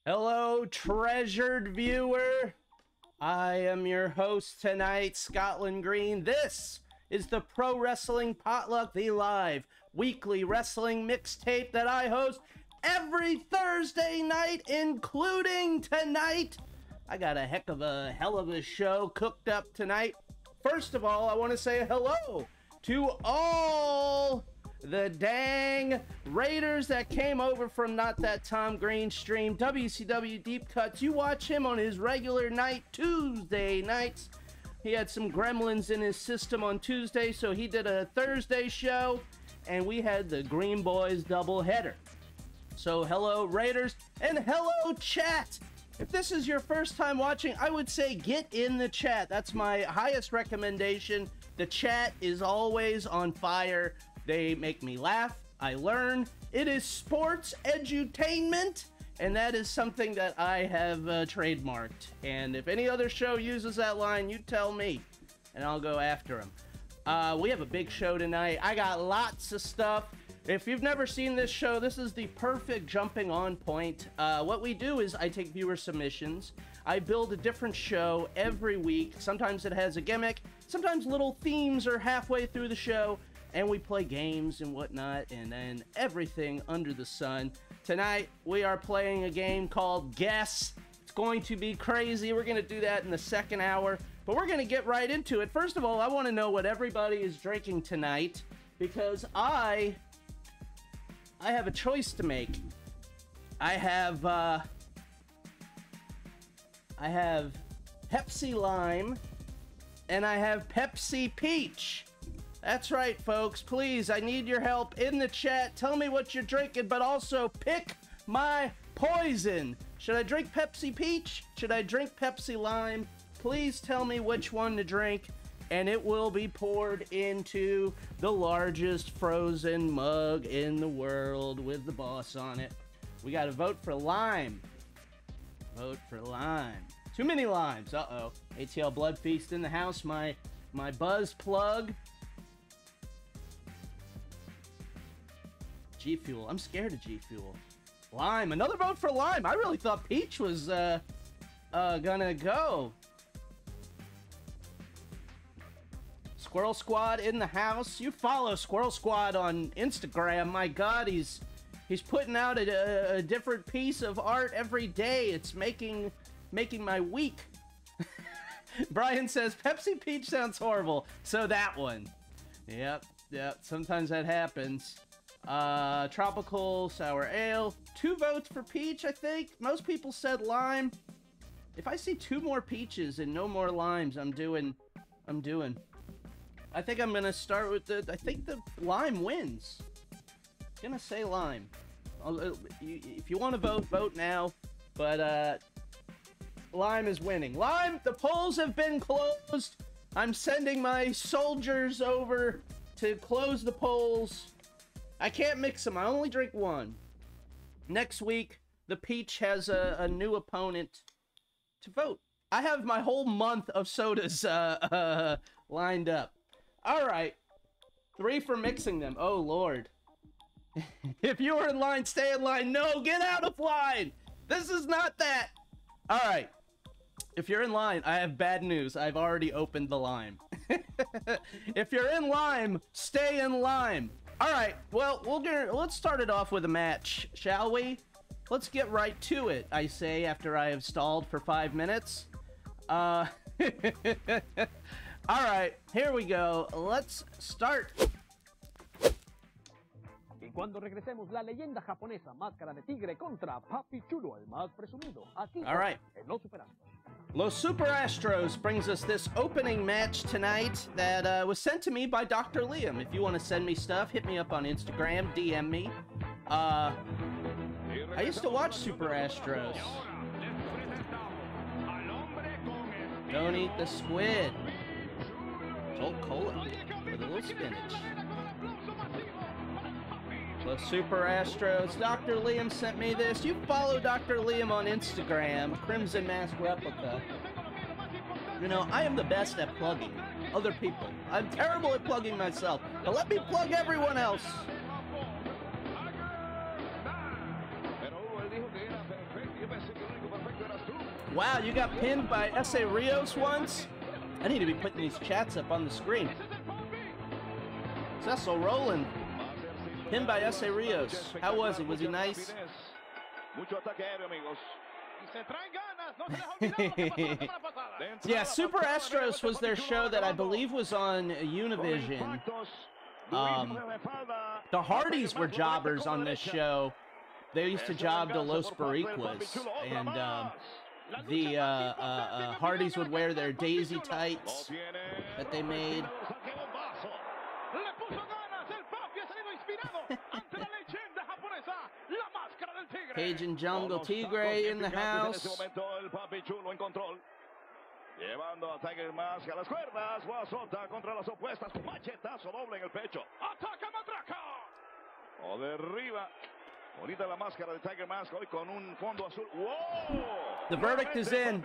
Hello, treasured viewer. I am your host tonight, Scotland Green. This is the Pro Wrestling Potluck, the live weekly wrestling mixtape that I host every Thursday night, including tonight. I got a hell of a show cooked up tonight. First of all, I want to say hello to all the dang Raiders that came over from Not That Tom Green stream, WCW Deep Cuts. You watch him on his regular night, Tuesday nights. He had some gremlins in his system on Tuesday, so he did a Thursday show, and we had the Green Boys doubleheader. So hello, Raiders, and hello, chat. If this is your first time watching, I would say get in the chat. That's my highest recommendation. The chat is always on fire. They make me laugh. I learn. It is sports edutainment, and that is something that I have trademarked. And if any other show uses that line, you tell me, and I'll go after them. We have a big show tonight. I got lots of stuff. If you've never seen this show, this is the perfect jumping on point. What we do is I take viewer submissions. I build a different show every week. Sometimes it has a gimmick. Sometimes little themes are halfway through the show. And we play games and whatnot, and then everything under the sun. Tonight, we are playing a game called Guess. It's going to be crazy. We're going to do that in the second hour, but we're going to get right into it. First of all, I want to know what everybody is drinking tonight, because I have a choice to make. I have Pepsi Lime, and I have Pepsi Peach. That's right, folks. Please, I need your help in the chat. Tell me what you're drinking, but also pick my poison. Should I drink Pepsi Peach? Should I drink Pepsi Lime? Please tell me which one to drink, and it will be poured into the largest frozen mug in the world with the boss on it. We got to vote for lime. Vote for lime. Too many limes. Uh-oh. ATL Blood Feast in the house. My buzz plug. G Fuel. I'm scared of G Fuel. Lime. Another vote for lime. I really thought Peach was gonna go. Squirrel Squad in the house. You follow Squirrel Squad on Instagram. My God, he's putting out a different piece of art every day. It's making my week. Brian says Pepsi Peach sounds horrible. So that one. Yep. Sometimes that happens. Tropical Sour Ale. 2 votes for Peach, I think. Most people said Lime. If I see 2 more Peaches and no more Limes, I'm doing. I think I'm gonna start with I think the Lime wins. I'm gonna say Lime. If you want to vote now. But, Lime is winning. Lime, the polls have been closed. I'm sending my soldiers over to close the polls. I can't mix them. I only drink one. Next week, the Peach has a new opponent to vote. I have my whole month of sodas lined up. All right. 3 for mixing them. Oh, Lord. If you were in line, stay in line. No, get out of line. This is not that. All right. If you're in line, I have bad news. I've already opened the lime. If you're in lime, stay in lime. All right, well, let's start it off with a match, shall we? Let's get right to it, I say, after I have stalled for 5 minutes. All right, here we go. Let's start. Y cuando regresemos, la leyenda japonesa Máscara de Tigre contra Papi Chulo, el más presumido. Aquí, all right. En Los Super Astros. Los Super Astros brings us this opening match tonight that was sent to me by Dr. Liam. If you want to send me stuff, hit me up on Instagram, DM me. I used to watch Super Astros. Don't eat the squid. Jolt Cola with a little spinach. Los Super Astros. Dr. Liam sent me this. You follow Dr. Liam on Instagram, Crimson Mask Replica. You know, I am the best at plugging other people. I'm terrible at plugging myself, but let me plug everyone else. Wow, you got pinned by Essa Rios once? I need to be putting these chats up on the screen. Cecil Rowland, pinned by Essa Rios. How was it? Was he nice? Yeah, Super Astros was their show that I believe was on Univision. The Hardys were jobbers on this show. They used to job to Los Boricuas, and the Hardys would wear their daisy tights that they made. Cajun Jungle Tigre in the house. Llevando a Tiger Mask a las cuerdas, Guasota contra las opuestas, machetazo doble en el pecho. Ataca, matraca. O derriba. Bonita la máscara de Tiger Mask hoy con un fondo azul. ¡Wow! The verdict is in.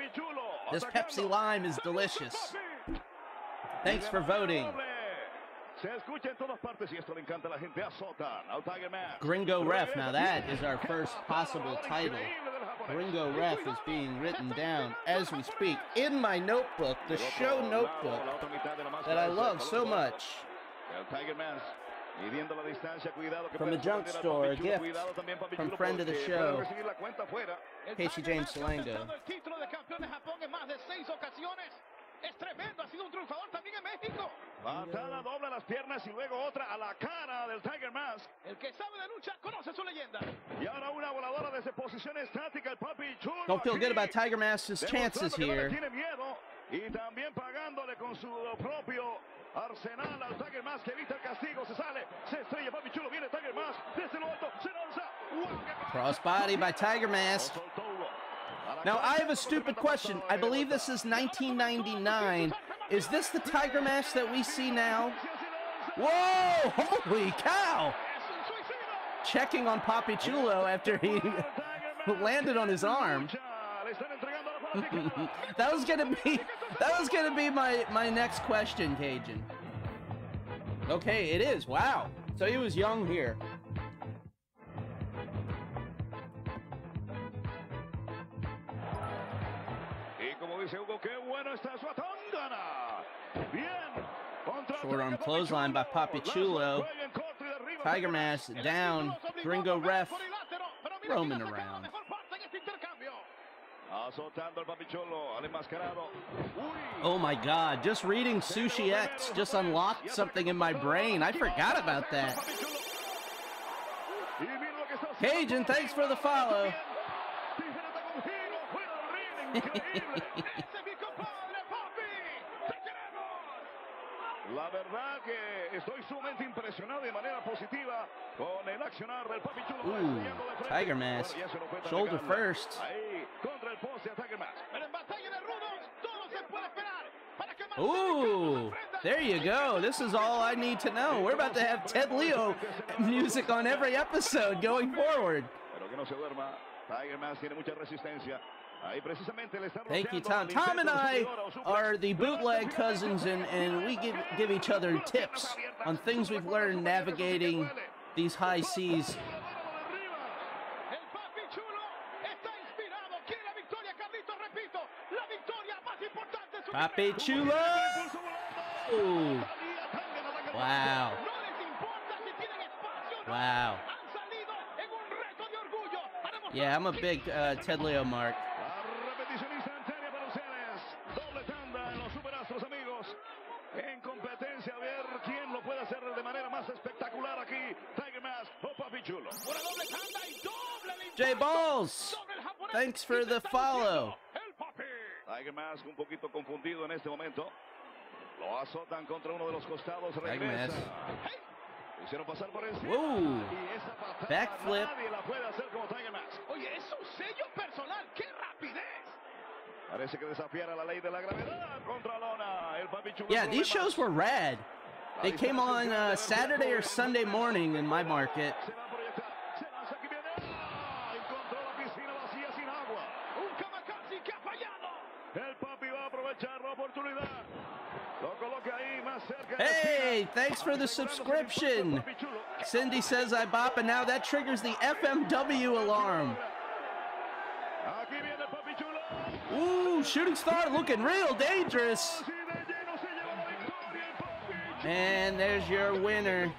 This Pepsi Lime is delicious. Thanks for voting. Se escucha en todas partes y esto le encanta a la gente. Azotan al Tiger Mask. Gringo Ref. Now that is our first possible title. Gringo Ref is being written down as we speak in my notebook, the show notebook that I love so much. From the junk store, a gift from friend of the show, Casey James Salango. Es tremendo, ha sido un triunfador también en México. Patada doble a las piernas y luego otra a la cara del Tiger Mask. El que sabe de lucha conoce su leyenda. Y ahora una voladora desde posición estática, el Papi Chulo. Don't feel good about Tiger Mask's chances here. Tiene miedo y también pagándole con su propio arsenal al Tiger Mask que evita el castigo. Se sale, se estrella Papi Chulo, viene Tiger Mask desde lo alto, se lanza. Crossbody by Tiger Mask. Now, I have a stupid question. I believe this is 1999. Is this the Tiger Mask that we see now? Whoa! Holy cow! Checking on Papi Chulo after he landed on his arm. that was gonna be my next question, Cajun. Okay, it is. Wow. So he was young here. Short arm clothesline by Papi Chulo. Tiger Mask down. Gringo Ref roaming around. Oh my God, just reading Sushi X just unlocked something in my brain. I forgot about that. Cajun, thanks for the follow. La verdad que estoy sumamente impresionado de manera positiva con el accionar del Papi Chulo. Ooh, Tiger Mask. Shoulder first. Ooh, there you go. This is all I need to know. We're about to have Ted Leo music on every episode going forward. Tiger Mask tiene mucha resistencia. Thank you, Tom. Tom and I are the bootleg cousins, and we give each other tips on things we've learned navigating these high seas. Papi Chulo! Ooh. Wow. Wow. Yeah, I'm a big Ted Leo mark. J Balls, thanks for the follow. Tiger Mask un poquito confundido en este momento. Lo azotan contra uno de los costados. Regresa. Hicieron pasar por encima. Whoa. Backflip. Nadie la puede hacer como Tiger Mask. Oye, es su sello personal. ¡Qué rapidez! Parece que desafiara la ley de la gravedad contra lona. El Papi Chulo. Yeah, these shows were rad. They came on Saturday or Sunday morning in my market. El Papi va a aprovechar la oportunidad. Lo coloca ahí más cerca. Hey, thanks for the subscription. Cindy says I bop, and now that triggers the FMW alarm. Aquí viene el Papi Chulo. Ooh, shooting star looking real dangerous. And there's your winner,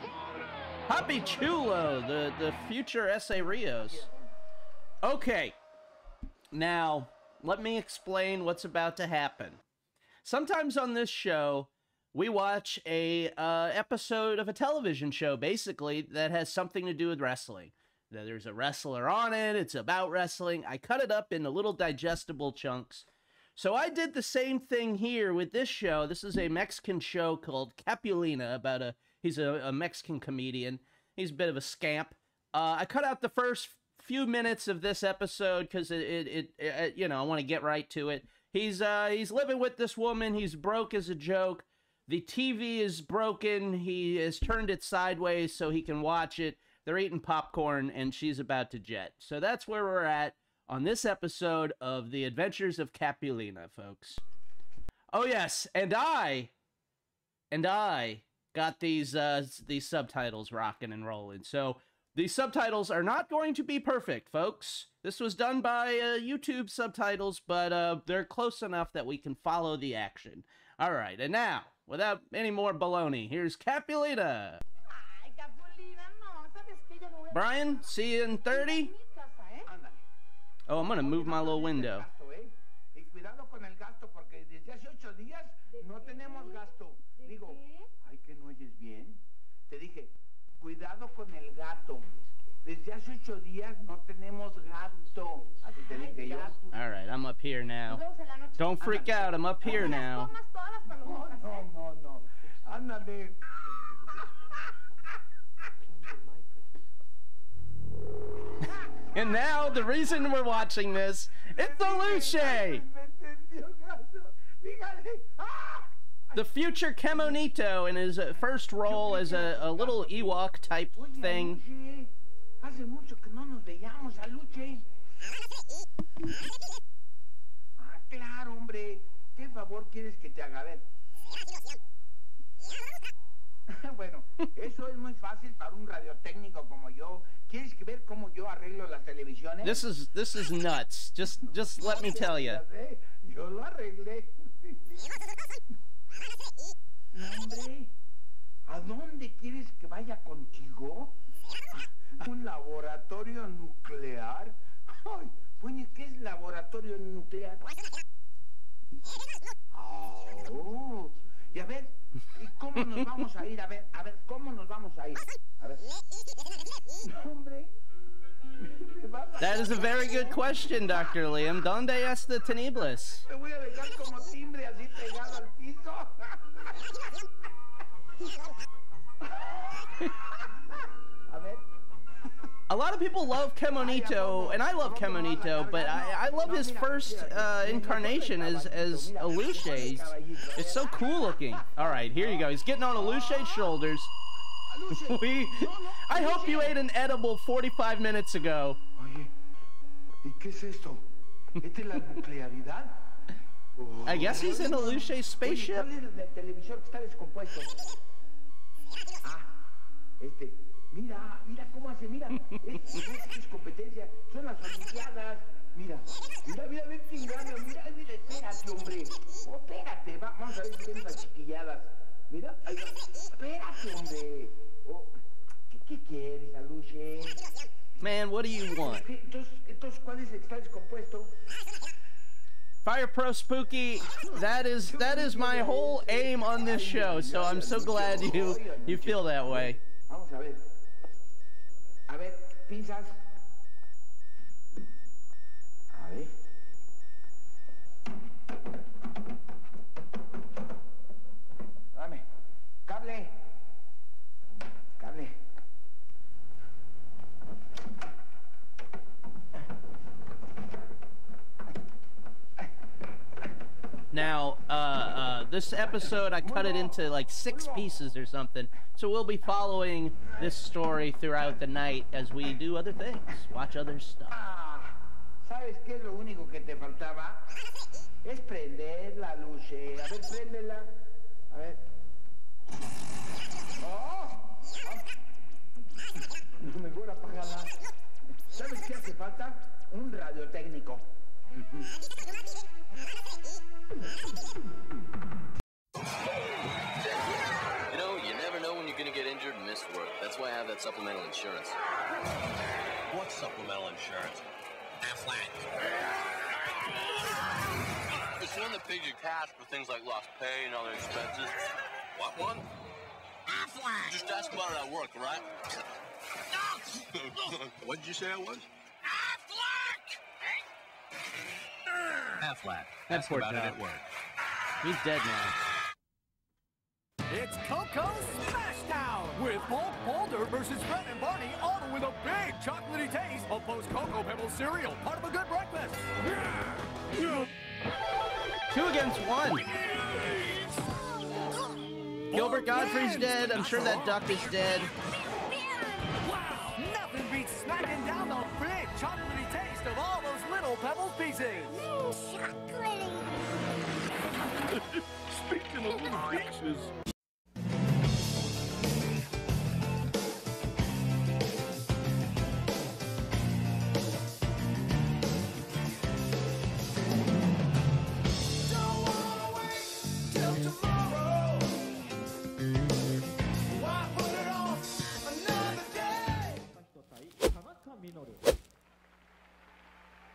Papi Chulo, the future Essa Rios. Okay, now let me explain what's about to happen. Sometimes on this show, we watch a episode of a television show, basically, that has something to do with wrestling. There's a wrestler on it, it's about wrestling. I cut it up into little digestible chunks. So I did the same thing here with this show. This is a Mexican show called Capulina, about he's a Mexican comedian. He's a bit of a scamp. I cut out the first few minutes of this episode because you know, I want to get right to it. He's living with this woman. He's broke as a joke. The TV is broken. He has turned it sideways so he can watch it. They're eating popcorn, and she's about to jet. So that's where we're at on this episode of The Adventures of Capulina, folks. Oh yes, and I got these subtitles rocking and rolling. So these subtitles are not going to be perfect, folks. This was done by YouTube subtitles, but they're close enough that we can follow the action. All right, and now, without any more baloney, here's Capulina. Brian, see you in 30? Oh, I'm going to move my little window. All right, I'm up here now. Don't freak out, I'm up here now. And now, the reason we're watching this, it's Alushe! The future Kemonito in his first role as a little Ewok type thing. Claro, hombre. ¿Qué favor quieres que te haga? Ver. Bueno, eso es muy fácil para un radiotécnico como yo. ¿Quieres ver cómo yo arreglo las televisiones? This is nuts. Just let me tell you. Yo lo arreglé. Hombre, ¿a dónde quieres que vaya contigo? ¿A un laboratorio nuclear? Ay, bueno, ¿qué es laboratorio nuclear? Oh, y a ver, ¿y cómo nos vamos a ir? A ver, ¿cómo nos vamos a ir? A ver. Hombre. That is a very good question, Dr. Liam. ¿Dónde está Tineblas? Te voy a dejar como timbre así pegado al piso. A ver. A lot of people love Kemonito, and I love Kemonito, but I love his first incarnation as Alushe. It's so cool looking. All right, here you go. He's getting on Alushe's shoulders. I hope you ate an edible 45 minutes ago. Oye, ¿y qué es esto? ¿Esta es la nuclearidad? I guess he's in Alushe's spaceship. Oye, ¿cuál es el televisor que está descompuesto? Ah, mira cómo hace, mira. Es competencia, son las olimpiadas. Mira, ven quién gana, mira, espérate, hombre. Oh, espérate, vamos a ver si tienen las chiquilladas. Mira, ahí va. Espérate, hombre. Oh, ¿qué quieres, Alushe? Man, what do you want? Entonces, ¿cuál es el que está descompuesto? Fire Pro Spooky, that is my whole aim on this show, so I'm so glad you feel that way. Vamos a ver. A ver, pinzas. A ver. Dame. Cable. Now, this episode, I cut it into like 6 pieces or something, so we'll be following this story throughout the night as we do other things, watch other stuff. ¿Sabes qué es lo único que te faltaba? Es prenderla, Alushe. A ver, préndela. A ver. ¡Oh! No, mejor apágala. ¿Sabes qué hace falta? Un radiotécnico. You know, you never know when you're gonna get injured and miss work. That's why I have that supplemental insurance. What supplemental insurance? Aflac. It's the one that pays you cash for things like lost pay and other expenses. What one? Aflac. Just ask about it at work, right? What did you say it was? Aflac. Aflac. That's Ask about it worked at out. work. He's dead now. It's Coco Smashdown with Bulk Boulder versus Fred and Barney, all with a big chocolatey taste of post-Cocoa Pebbles cereal, part of a good breakfast. 2 against 1. Gilbert Godfrey's dead. I'm sure that duck is dead. Wow, nothing beats smacking down the big chocolatey taste of all those little Pebbles pieces. Speaking of little pieces.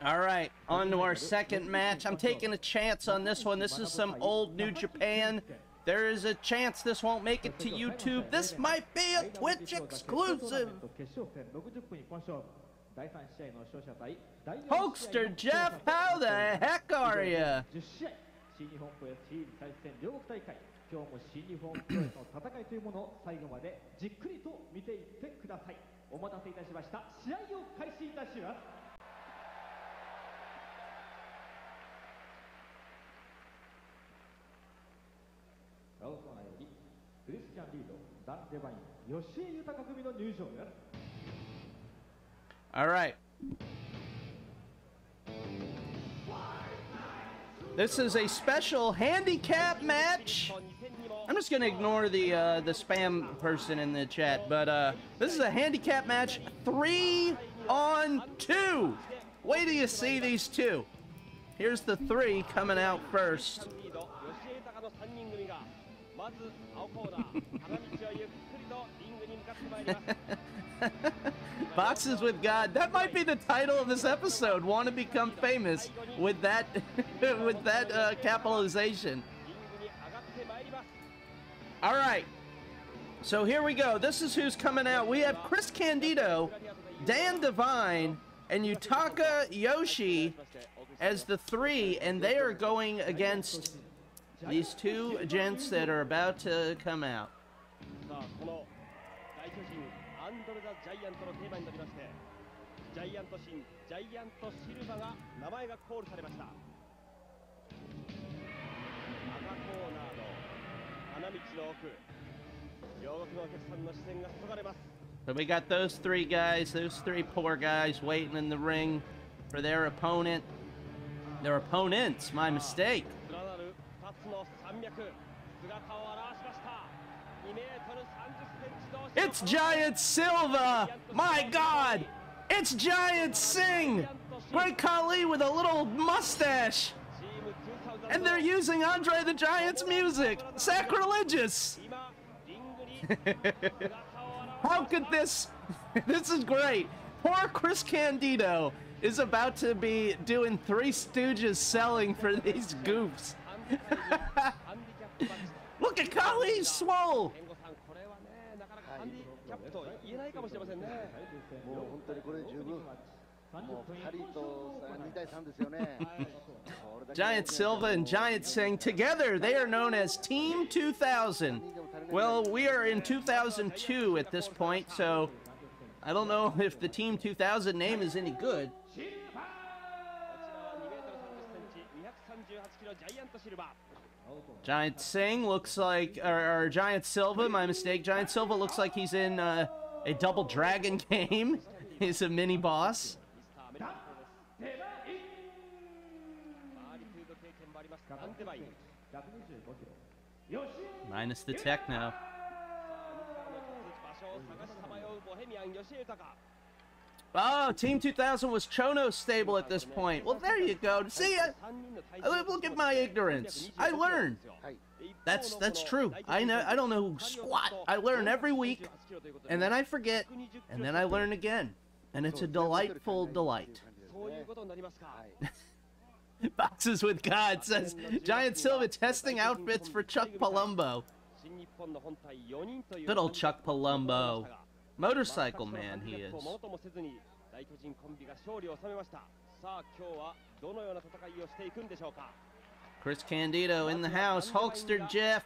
All right, on to our second match. I'm taking a chance on this one. This is some old New Japan. There is a chance this won't make it to YouTube. This might be a Twitch exclusive. Hoaxster Jeff, how the heck are ya? 新日本プロレスシリーズ対戦両国大会、今日も新日本プロレスの戦いというものを最後までじっくりと見ていってください。お待たせいたしました。試合を開始いたします。ラオスマナよりクリスチャン・リード、ダン・デバイン、吉井豊組の入場です。 All right. This is a special handicap match. I'm just gonna ignore the spam person in the chat, but this is a handicap match, 3 on 2. Wait till you see these two. Here's the 3 coming out first. Boxes with God. That might be the title of this episode. Want to become famous with that with that capitalization. All right. So here we go. This is who's coming out. We have Chris Candido, Dan Devine, and Yutaka Yoshi as the 3, and they are going against these 2 gents that are about to come out. ジャイアントのテーマになりまして、ジャイアントシン、ジャイアントシルバが名前がコールされました。赤コーナーの花道の奥、両国のお客さんの視線が注がれます。 So we got those 3 guys, those 3 poor guys waiting in the ring for their opponent. Their opponents, my mistake. 連なる2つの山脈、姿を現しました。2m30 It's Giant Silva! My God! It's Giant Singh! Great Khali with a little mustache! And they're using Andre the Giant's music! Sacrilegious! How could this... This is great! Poor Chris Candido is about to be doing 3 Stooges selling for these goofs. Look at Khali, swole! と言えないかもしれませんね。もう本当にこれで十分。もう2人と2対3ですよね。Giant Silva and Giant Singh together, they are known as Team 2000. Well, we are in 2002 at this point, so I don't know if the Team 2000 name is any good. Giant Singh looks like, or Giant Silva, my mistake. Giant Silva looks like he's in a Double Dragon game. He's a mini boss. Minus the techno. Oh, Team 2000 was Chono's stable at this point. Well, there you go. See, look at my ignorance. I learned. That's true. I don't know squat. I learn every week, and then I forget, and then I learn again, and it's a delightful delight. Boxes with God says Giant Silva testing outfits for Chuck Palumbo. Good old Chuck Palumbo. Motorcycle man he is. Chris Candido in the house. Hulkster Jeff.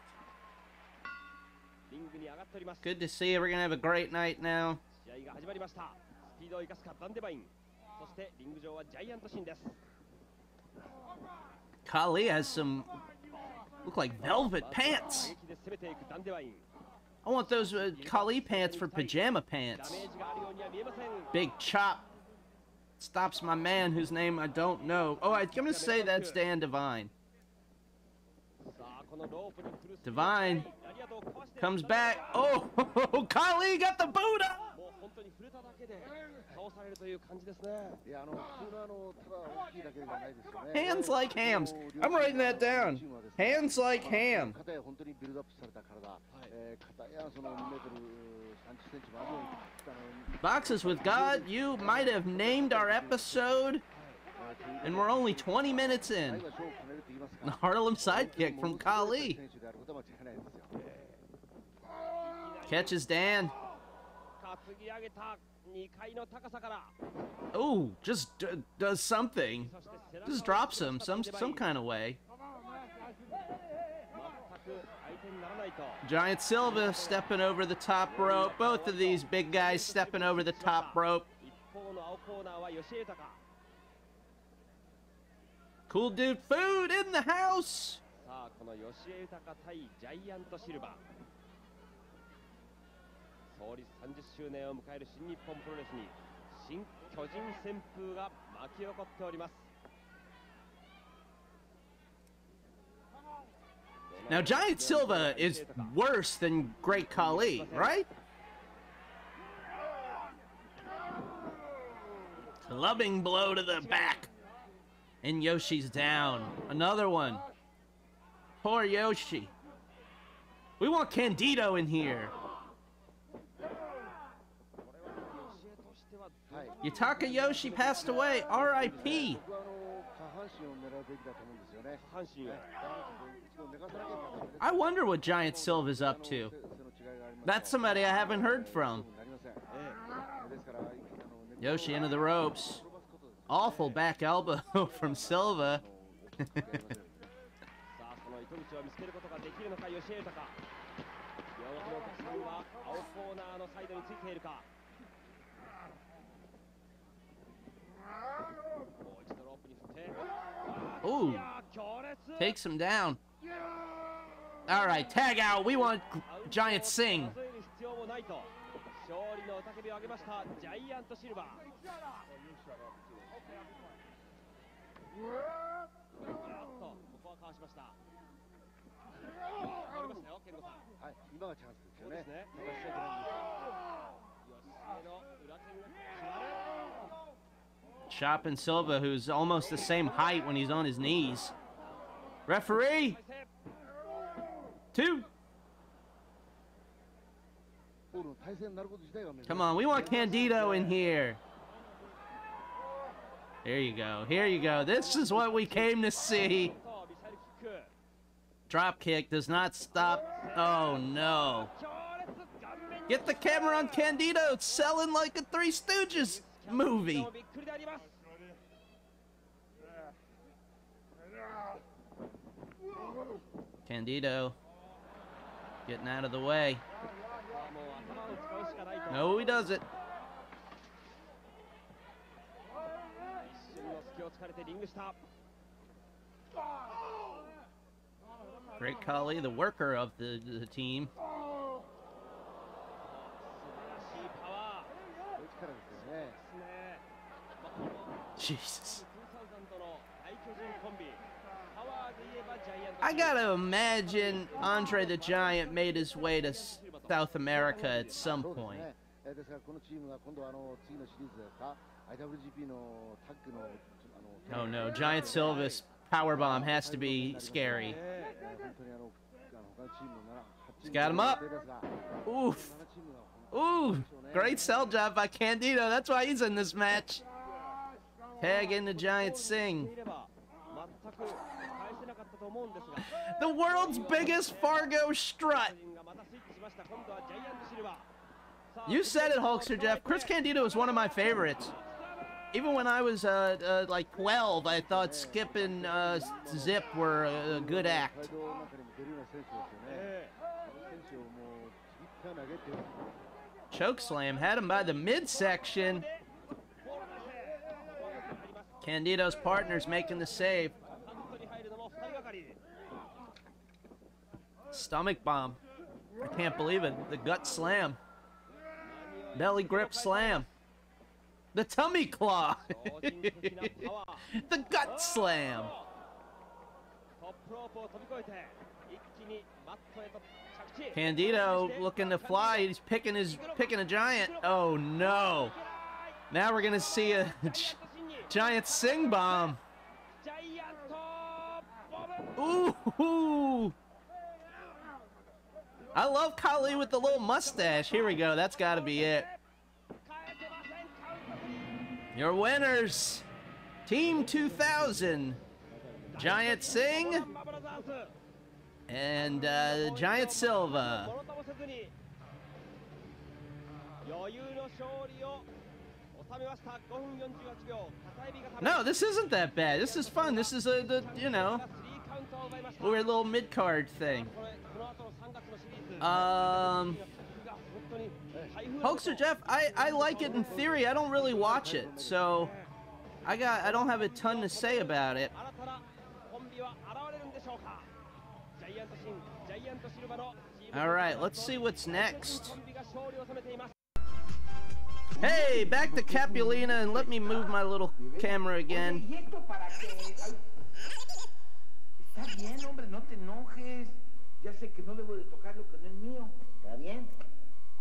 Good to see you. We're gonna have a great night now. Khali has some look like velvet pants. I want those Khali pants for pajama pants. Big chop stops my man whose name I don't know. Oh, I'm gonna say that's Dan Devine. Devine comes back. Oh, Khali got the boot up. Hands like hams. I'm writing that down. Hands like ham. Boxes with God, you might have named our episode, and we're only 20 minutes in. The Harlem sidekick from Khali. Catches Dan. Oh, just does something. Just drops him some kind of way. Giant Silva stepping over the top rope. Both of these big guys stepping over the top rope. Cool dude food in the house. Now Giant Silva is worse than Great Khali, right? Clubbing blow to the back. And Yoshi's down. Another one. Poor Yoshi. We want Candido in here. Yutaka Yoshi passed away. R.I.P. I wonder what Giant Silva's up to. That's somebody I haven't heard from. Yoshi into the ropes. Awful back elbow from Silva. Ooh, takes him down. All right, tag out. We want Giant Singh. Chopping Silva, who's almost the same height when he's on his knees. Referee! 2. Come on, we want Candido in here. Here you go. Here you go. This is what we came to see. Drop kick does not stop. Oh, no. Get the camera on Candido. It's selling like a Three Stooges movie. Candido getting out of the way. No, he doesn't. Great Khali, the worker of the team. Jesus. I gotta imagine Andre the Giant made his way to South America at some point. Oh no, Giant Silva's powerbomb has to be scary. He's got him up. Oof. Ooh, great sell job by Candido. That's why he's in this match. Tag in the Giant Singh. The world's biggest Fargo strut. You said it, Hulkster Jeff. Chris Candido is one of my favorites. Even when I was like 12, I thought Skip and Zip were a good act. Chokeslam had him by the midsection. Candido's partner's making the save. Stomach bomb. I can't believe it. The gut slam. Belly grip slam. The tummy claw. The gut slam. Candido looking to fly. He's picking a Giant. Oh no. Now we're gonna see a Giant Singh bomb. Ooh. I love Khali with the little mustache. Here we go. That's got to be it. Your winners, Team 2000, Giant Singh and Giant Silva. No, this isn't that bad. This is fun. This is you know, weird little mid-card thing. Hulkster Jeff, I like it in theory. I don't really watch it, so I don't have a ton to say about it. All right, let's see what's next. Hey, back to Capulina, and let me move my little camera again. Ya sé que no debo de tocar lo que no es mío. ¿Está bien?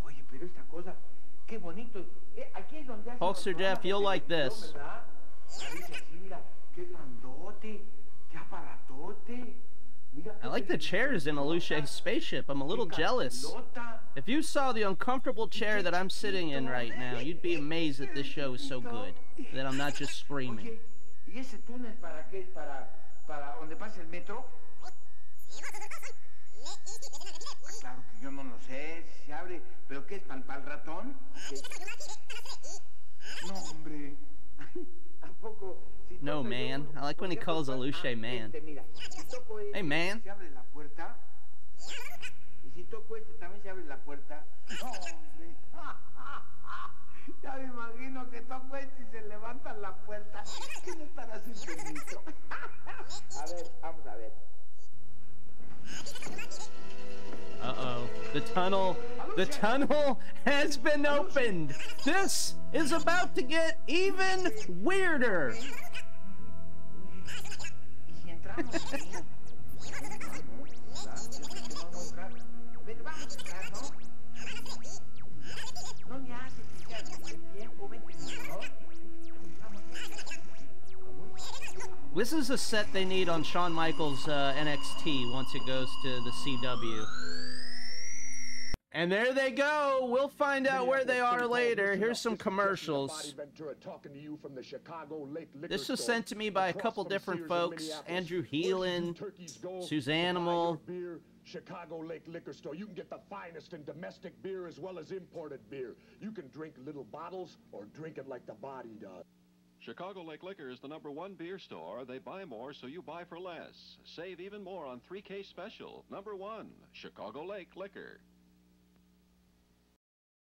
Oye, pero esta cosa, qué bonito. Aquí es donde hace Hulkster Jeff, you'll like this. Mira, qué grandote, qué aparatote. I like the chairs in Alushe's spaceship. I'm a little jealous. If you saw the uncomfortable chair that I'm sitting in right now, you'd be amazed that this show is so good, that I'm not just screaming. ¿Y ese túnel para qué? ¿Para donde pasa el metro? Claro que yo no lo sé, si se abre, pero ¿qué es para el ratón? No, hombre. ¿A poco? No, man. I like when he calls Alushe man. Hey, man. ¿Se abre la puerta? ¿Y si toco este también se abre la puerta? No, hombre. Ya me imagino que toco este y se levanta la puerta. ¿Qué no estará sin permiso? A ver, vamos a ver. Uh-oh. The tunnel has been opened. This is about to get even weirder. This is a set they need on Shawn Michaels' NXT once it goes to the CW. And there they go. We'll find out where they are later. Here's some commercials. This was sent to me by a couple different folks. Andrew Heelan, Suzanimal. Chicago Lake Liquor Store. You can get the finest in domestic beer as well as imported beer. You can drink little bottles or drink it like the body does. Chicago Lake Liquor is the #1 beer store. They buy more, so you buy for less. Save even more on 3K Special. #1, Chicago Lake Liquor.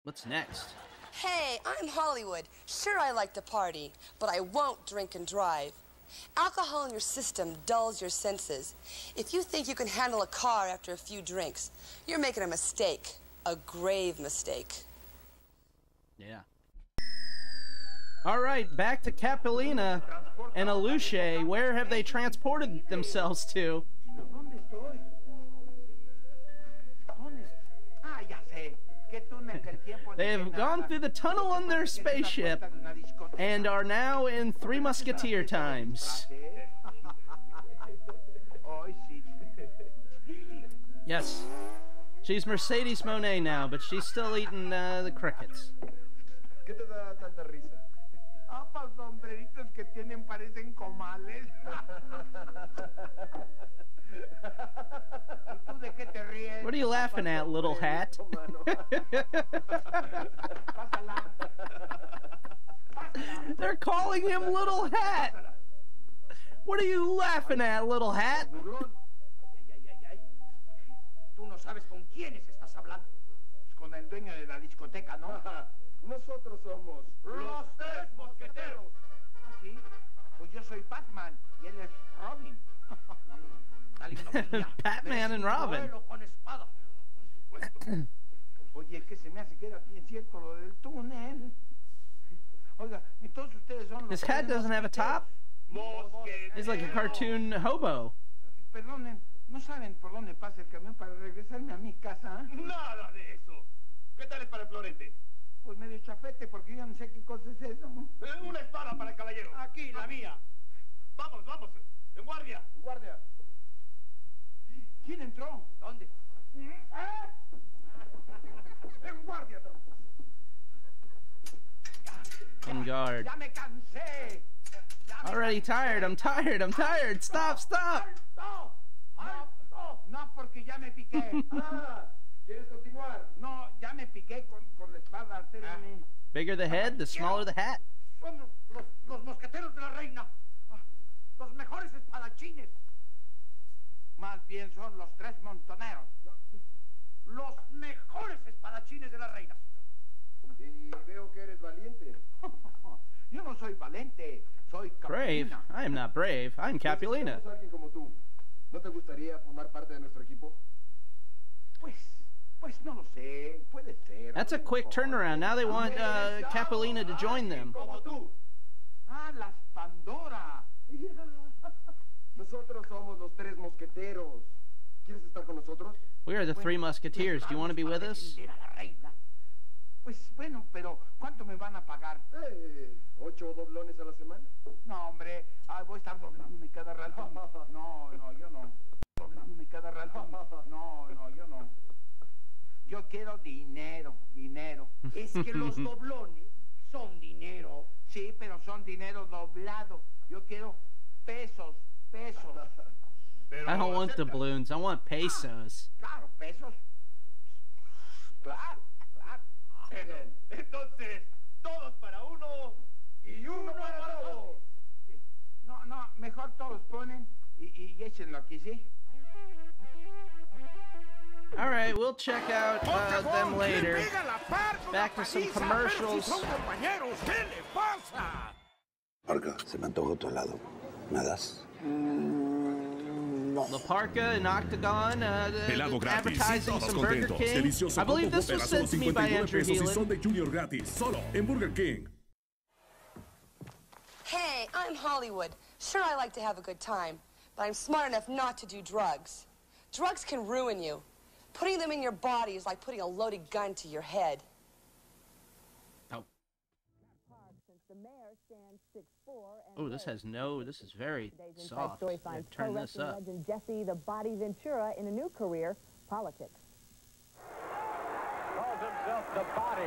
What's next? Hey, I'm Hollywood. Sure, I like to party, but I won't drink and drive. Alcohol in your system dulls your senses. If you think you can handle a car after a few drinks, you're making a mistake. A grave mistake. Yeah. All right, back to Capulina and Alushe. Where have they transported themselves to? They have gone through the tunnel on their spaceship and are now in Three Musketeer times. Yes. She's Mercedes Monet now, but she's still eating the crickets. ¿Qué te da tanta risa? Los sombreritos que tienen parecen comales. ¿Y tú de qué te ríes? What are you laughing at, little hat? They're calling him Little Hat. What are you laughing at, little hat? Tú no sabes con quiénes estás hablando. Con el dueño de la discoteca, ¿no? Nosotros somos los tres mosqueteros. ¿Ah, sí? Pues yo soy Batman y él es Robin. Batman and Robin. Con espada. Por supuesto. Oye, ¿qué se me hace que era bien cierto lo del túnel? Oiga, entonces ustedes son los... His hat doesn't have a top. He's like a cartoon hobo. Perdonen, ¿no saben por dónde pasa el camión para regresarme a mi casa? Nada de eso. ¿Qué tal es para el florete? Pues medio chafete, porque yo no sé qué cosa es eso. Una espada para el caballero. Aquí, la mía. Vamos, vamos. En guardia. En guardia. ¿Quién entró? ¿Dónde? En guardia, trompos. On guard. Ya me cansé. Already tired. I'm tired. I'm tired. Stop, stop. ¡Alto! ¡Alto! No, porque ya me piqué. ¿Quieres continuar? No, ya me piqué con la espada. Espérenme. Bigger the head, the smaller the hat. Son los mosqueteros de la reina. Los mejores espadachines. Más bien son los tres montoneros. Los mejores espadachines de la reina, señor. Y veo que eres valiente. Yo no soy valiente, soy Brave? Capulina. I am not brave. I'm Capulina. Necesitamos a alguien como tú. ¿No te gustaría formar parte de nuestro equipo? Pues no lo sé, puede ser. That's a quick turnaround. Now they want Capulina to join them. Como tú. Ah, las Pandora. Nosotros somos los tres mosqueteros. ¿Quieres estar con nosotros? We are the Three Musketeers. Do you want to be with us? Pues bueno, pero ¿cuánto me van a pagar? 8 doblones a la semana. No, hombre, voy a estar doblándome cada rato. No, yo no. Doblándome cada rato. No, yo no. Yo quiero dinero. Es que los doblones son dinero. Sí, pero son dinero doblado. Yo quiero pesos. I don't want doubloons. I want pesos. Claro, pesos. Claro. Entonces, todos para uno y uno para todos. Sí. No, mejor todos ponen y échenlo aquí, ¿sí? All right, we'll check out them later. Back to some commercials. Parca, se me antoja otro helado. ¿Me das? La Parca and Octagón advertising some Burger King. I believe this was sent to me by Andrew Heelan. de Junior gratis, solo en Burger King. Hey, I'm Hollywood. Sure, I like to have a good time, but I'm smart enough not to do drugs. Drugs can ruin you. Putting them in your body is like putting a loaded gun to your head. Oh, this is very soft. Story finds Turn this up. legend Jessie the Body Ventura in a new career, politics. Calls himself the Body.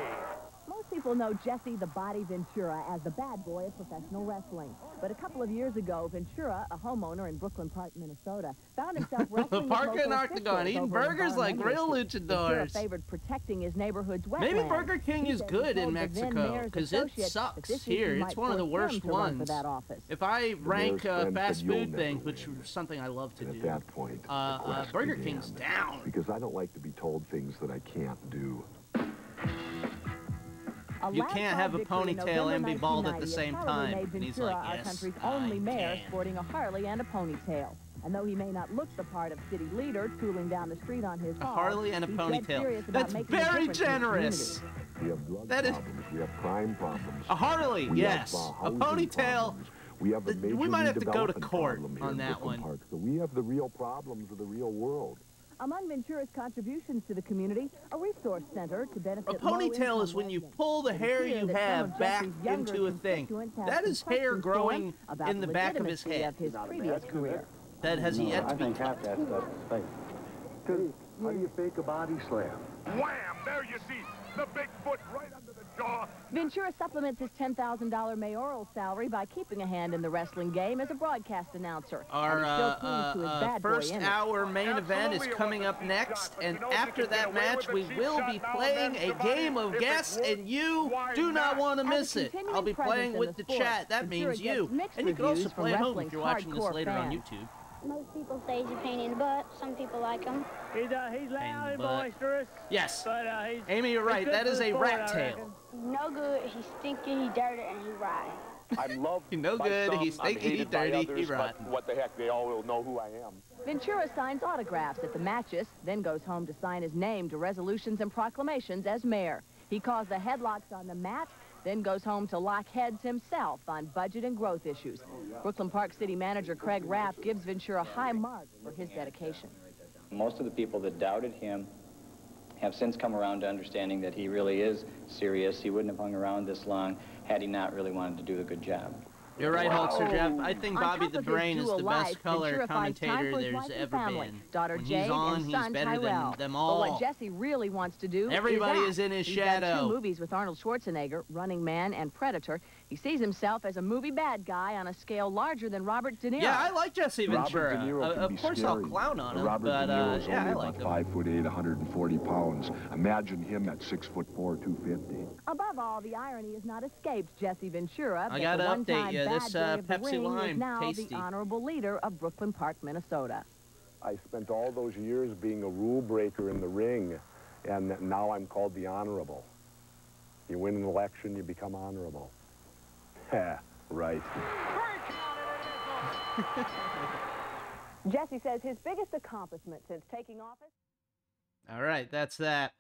Most people know Jessie the Body Ventura as the bad boy of professional wrestling. But a couple of years ago, Ventura, a homeowner in Brooklyn Park, Minnesota, found himself wrestling with Parker and Octagon, eating burgers like real luchadors. Ventura favored protecting his neighborhood's wetlands. Maybe Burger King is good in Mexico, because it sucks here. It's one of the worst ones. If I rank fast food things, which is something I love to do, at that point, Burger King's down. Because I don't like to be told things that I can't do. You can't have a ponytail and be bald at the same time. And he's like, yes, country's only mayor sporting a Harley and a ponytail. And though he may not look the part of city leader tooling down the street on his a Harley and a ponytail. That's very generous. We have drug problems. We have crime problems. A Harley, yes. A ponytail. We might have to go to court on that one. So we have the real problems of the real world. Among Ventura's contributions to the community, a resource center to benefit A ponytail is when you pull the hair you have back into a thing. That is hair growing in the back of his head. His previous career. That has yet to be I think half that stuff's fake. How do you fake a body slam? Wham! There you see the big foot right under the jaw. Ventura supplements his $10,000 mayoral salary by keeping a hand in the wrestling game as a broadcast announcer. Our first hour main event is coming up next, and after that match, we will be playing a game of guess, and you do not want to miss it. I'll be playing with the chat. That means you. And you can also play at home if you're watching this later on YouTube. Most people say he's a pain in the butt. Some people like him. He's loud and boisterous. Yes. But, Amy, you're right. That is a rat tail. No good. He's stinky, he's dirty, and he rotten. I'm loved no by good. some, He's stinky, he's dirty, he's rotten. What the heck? They all will know who I am. Ventura signs autographs at the matches, then goes home to sign his name to resolutions and proclamations as mayor. He calls the headlocks on the mat, then goes home to lock heads himself on budget and growth issues. Brooklyn Park City Manager Craig Rapp gives Ventura high marks for his dedication. Most of the people that doubted him have since come around to understanding that he really is serious. He wouldn't have hung around this long had he not really wanted to do a good job. You're right, Hulkster Jeff. I think Bobby the Brain is the best color commentator there's ever been. Daughter when Jade he's on, and he's son better Tyrell. than them all. But what Jesse really wants to do Everybody is is in his He's shadow. done 2 movies with Arnold Schwarzenegger, Running Man and Predator. He sees himself as a movie bad guy on a scale larger than Robert De Niro. Yeah, I like Jesse Ventura. Of course, I'll clown on him, but yeah, I like him. 5'8", 140 pounds. Imagine him at 6'4", 250. Above all, the irony has not escaped Jesse Ventura. I gotta update you. This Pepsi Lime, now tasty. the honorable leader of Brooklyn Park, Minnesota. I spent all those years being a rule breaker in the ring, and now I'm called the honorable. You win an election, you become honorable. Right. Jesse says his biggest accomplishment since taking office. All right, that's that.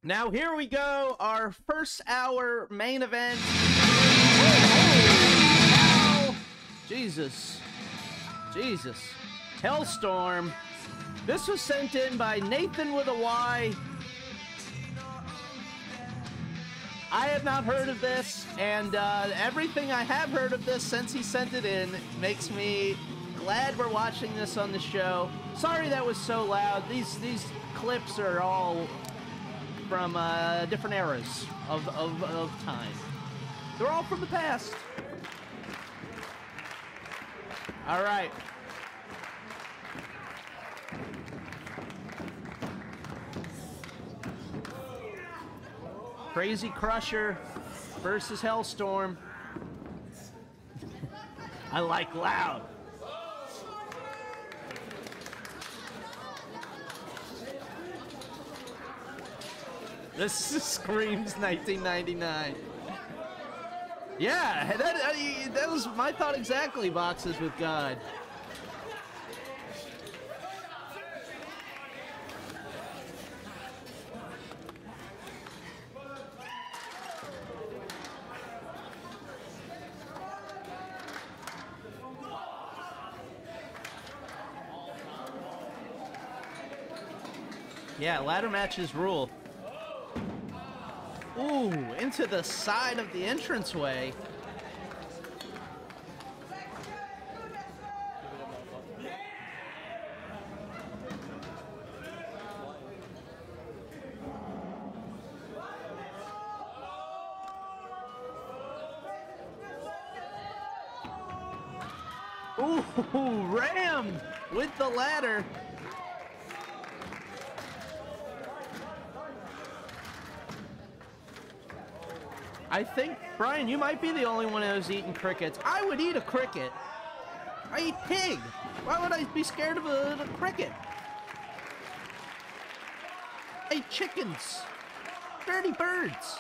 Now here we go, our first hour main event. Ow! Jesus. Hellstorm. This was sent in by Nathan with a Y. I have not heard of this, and everything I have heard of this since he sent it in makes me glad we're watching this on the show. Sorry that was so loud. These clips are all from different eras of time. They're all from the past. All right. Crazy Crusher versus Hellstorm. I like loud. This screams 1999. Yeah, that was my thought exactly, Boxes with God. Yeah, ladder matches rule. Ooh, into the side of the entranceway. Ooh, rammed with the ladder. I think, Brian, you might be the only one who's eaten crickets. I would eat a cricket. I eat pig. Why would I be scared of a cricket? I eat chickens. Dirty birds.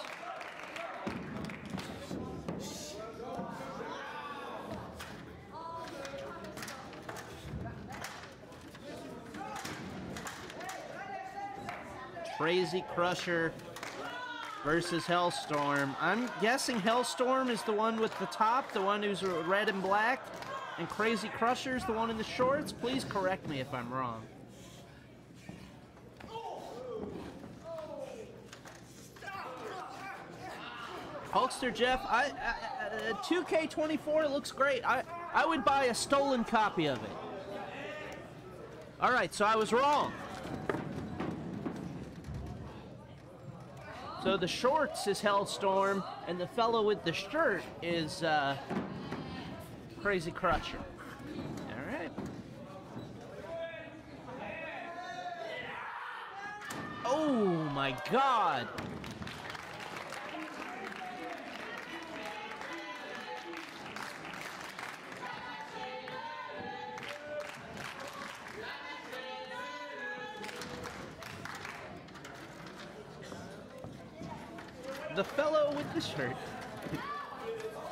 Crazy Crusher versus Hellstorm. I'm guessing Hellstorm is the one with the top, the one who's red and black. And Crazy Crusher's the one in the shorts? Please correct me if I'm wrong. Hulkster Jeff, 2K24 looks great. I would buy a stolen copy of it. Alright, so I was wrong. So the shorts is Hellstorm, and the fellow with the shirt is Crazy Crusher. Alright. Oh my god! The fellow with the shirt.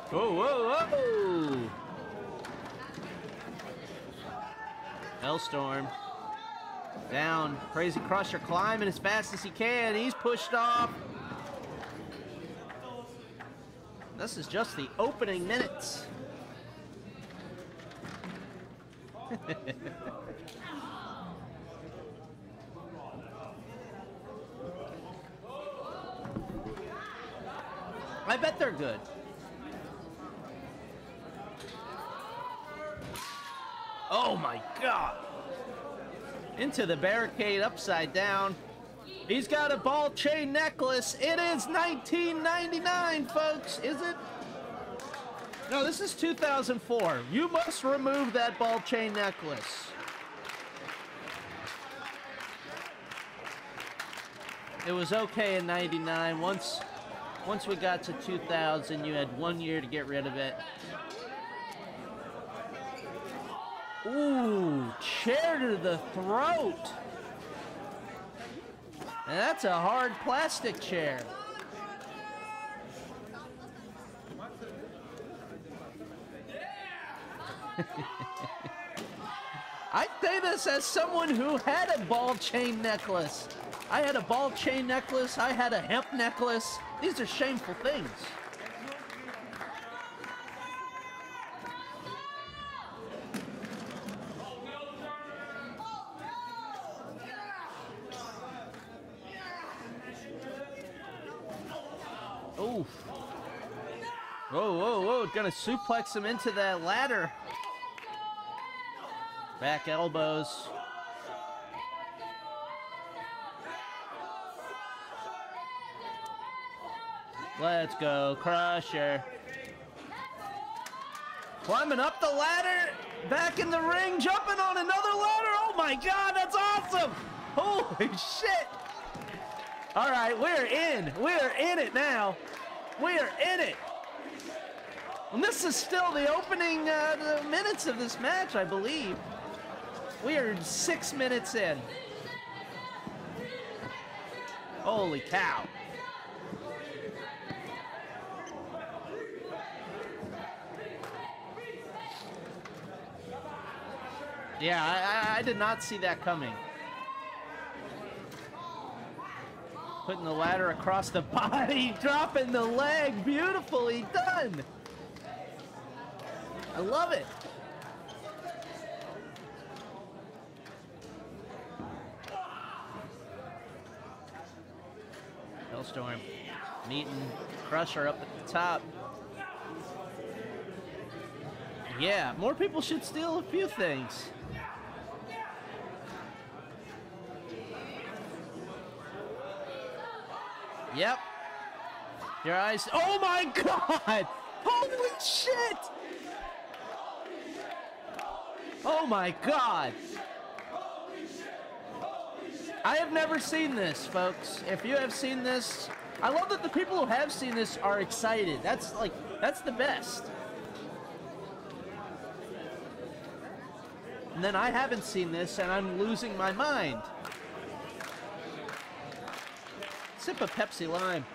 Whoa, whoa, whoa! Hellstorm. Down. Crazy Crusher climbing as fast as he can. He's pushed off. This is just the opening minutes. I bet they're good. Oh my god! Into the barricade, upside down. He's got a ball chain necklace. It is $19.99, folks. Is it? No, this is 2004. You must remove that ball chain necklace. It was okay in 99. Once we got to 2000, you had 1 year to get rid of it. Ooh, chair to the throat. And that's a hard plastic chair. I say this as someone who had a ball chain necklace. I had a ball chain necklace. I had a hemp necklace. These are shameful things. Oof. Whoa, whoa, whoa. Gonna suplex him into that ladder. Back elbows. Let's go, Crusher. Climbing up the ladder, back in the ring, jumping on another ladder. Oh my god, that's awesome! Holy shit! All right, we're in. We're in it now. We're in it. And this is still the opening minutes of this match, I believe. We are 6 minutes in. Holy cow. Yeah, I did not see that coming. Putting the ladder across the body, dropping the leg. Beautifully done. I love it. Hellstorm meeting Crusher up at the top. Yeah, more people should steal a few things. Yep. Your eyes. Oh my god! Holy shit! Oh my god! I have never seen this, folks. If you have seen this, I love that the people who have seen this are excited. That's the best. And then I haven't seen this and I'm losing my mind. Sip of Pepsi Lime.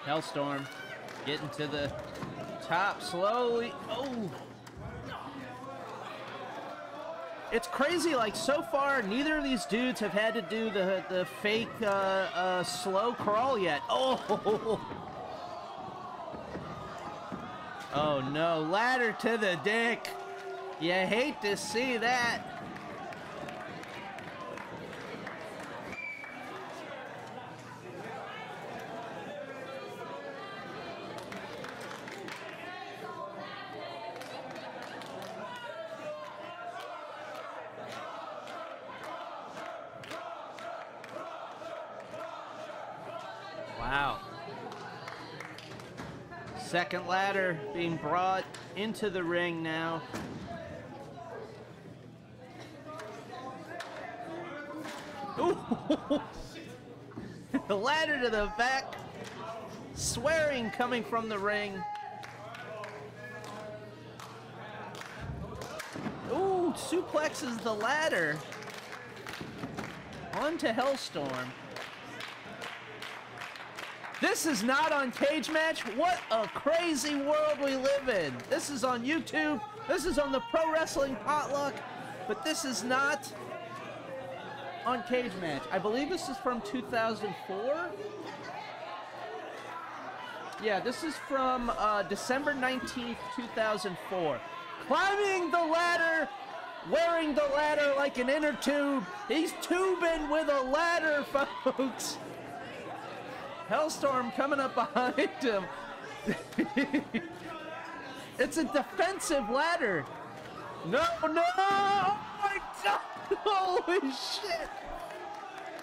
Hellstorm Getting to the top slowly. Oh! It's crazy, like, so far, neither of these dudes have had to do the fake slow crawl yet. Oh! Oh, no. Ladder to the dick. You hate to see that. Wow. Second ladder being brought into the ring now. Ooh. The ladder to the back. Swearing coming from the ring. Ooh, suplexes the ladder. On to Hellstorm. This is not on Cage Match. What a crazy world we live in. This is on YouTube. This is on the Pro Wrestling Potluck. But this is not on Cage Match. I believe this is from 2004. Yeah, this is from December 19th, 2004. Climbing the ladder, wearing the ladder like an inner tube. He's tubing with a ladder, folks. Hellstorm coming up behind him. It's a defensive ladder. No, no! Oh my God! Holy shit!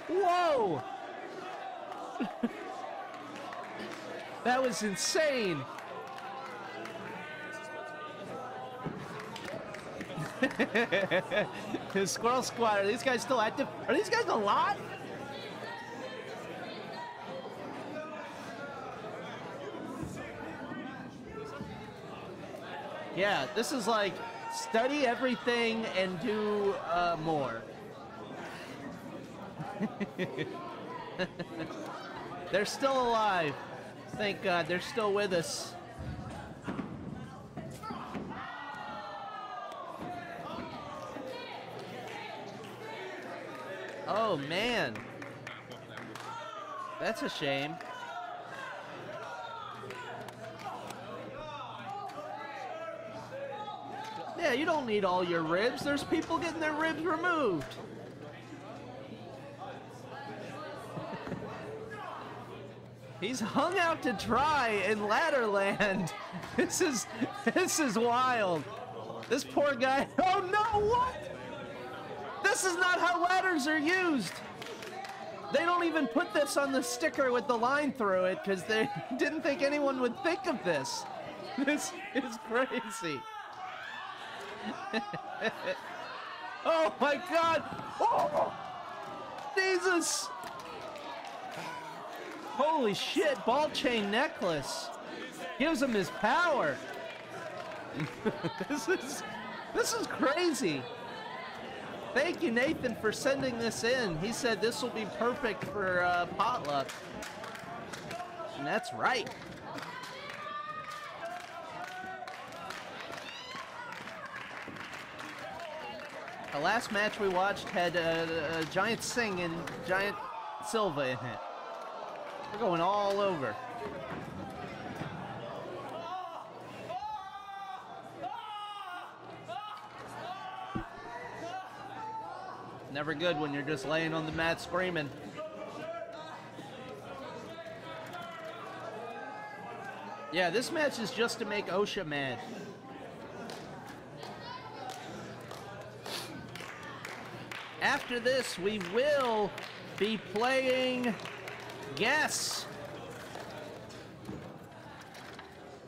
Whoa! That was insane. The Squirrel Squad, are these guys still active? Are these guys alive? Yeah, this is like study everything and do more. They're still alive. Thank God, they're still with us. Oh man, that's a shame. Yeah, you don't need all your ribs. There's people getting their ribs removed. He's hung out to dry in Ladderland. This is wild. This poor guy. Oh no, what? This is not how ladders are used. They don't even put this on the sticker with the line through it because they didn't think anyone would think of this. This is crazy. Oh my God! Oh, Jesus! Holy shit! Ball chain necklace gives him his power. This is crazy. Thank you, Nathan, for sending this in. He said this will be perfect for Potluck, and that's right. The last match we watched had Giant Singh and Giant Silva in it. We're going all over. Never good when you're just laying on the mat screaming. Yeah, this match is just to make OSHA mad. After this, we will be playing Guess.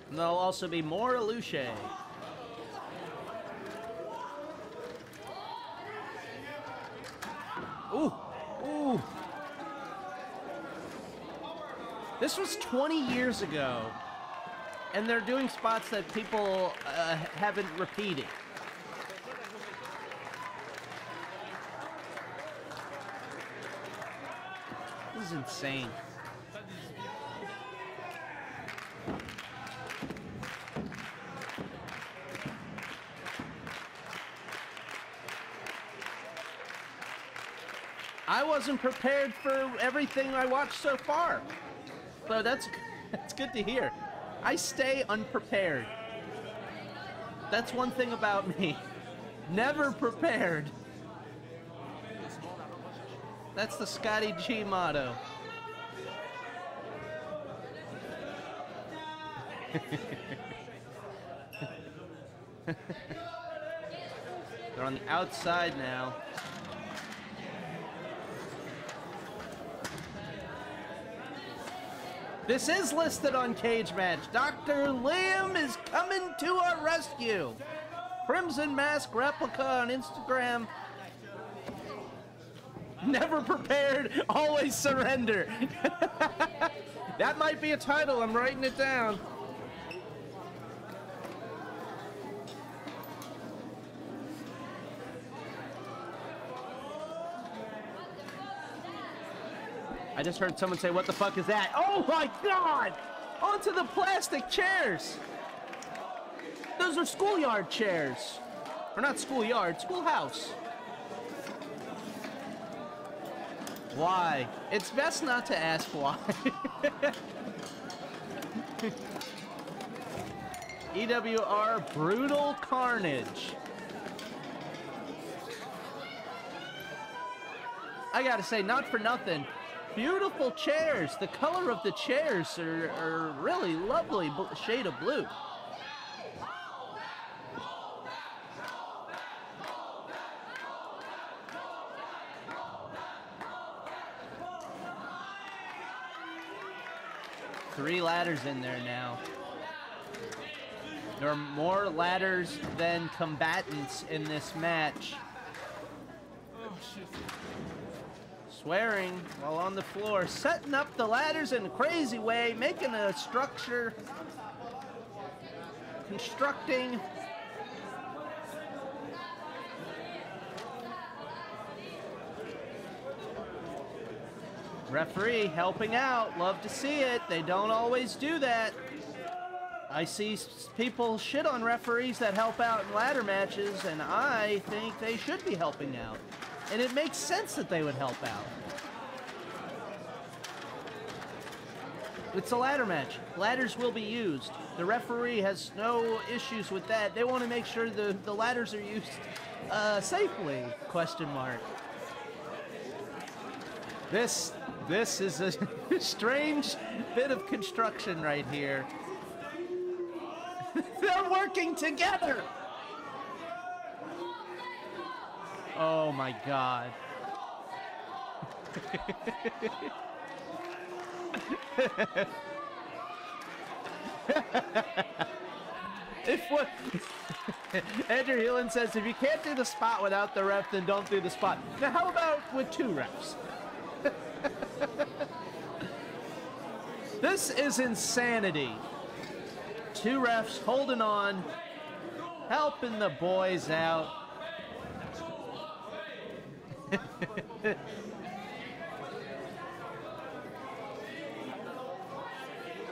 And there'll also be more Alushe. Ooh, ooh. This was 20 years ago, and they're doing spots that people haven't repeated. This is insane. I wasn't prepared for everything I watched so far. So that's good to hear. I stay unprepared. That's one thing about me. Never prepared. That's the Scotty G motto. They're on the outside now. This is listed on Cage Match. Dr. Liam is coming to our rescue. Crimson Mask replica on Instagram. Never prepared, always surrender. That might be a title. I'm writing it down. I just heard someone say, "What the fuck is that?" Oh my God! Onto the plastic chairs! Those are schoolyard chairs. Or not schoolyard, schoolhouse. Why? It's best not to ask why. EWR Brutal Carnage. I gotta say, not for nothing. Beautiful chairs. The color of the chairs are really lovely shade of blue. Three ladders in there now. There are more ladders than combatants in this match. Swearing while on the floor, setting up the ladders in a crazy way, making a structure, constructing. Referee helping out, love to see it. They don't always do that. I see people shit on referees that help out in ladder matches, and I think they should be helping out. And it makes sense that they would help out. It's a ladder match. Ladders will be used. The referee has no issues with that. They want to make sure the ladders are used safely, question mark. This is a strange bit of construction right here. They're working together! Oh my God. If what Andrew Heelan says, if you can't do the spot without the ref, then don't do the spot. Now how about with two refs? This is insanity. Two refs holding on, helping the boys out.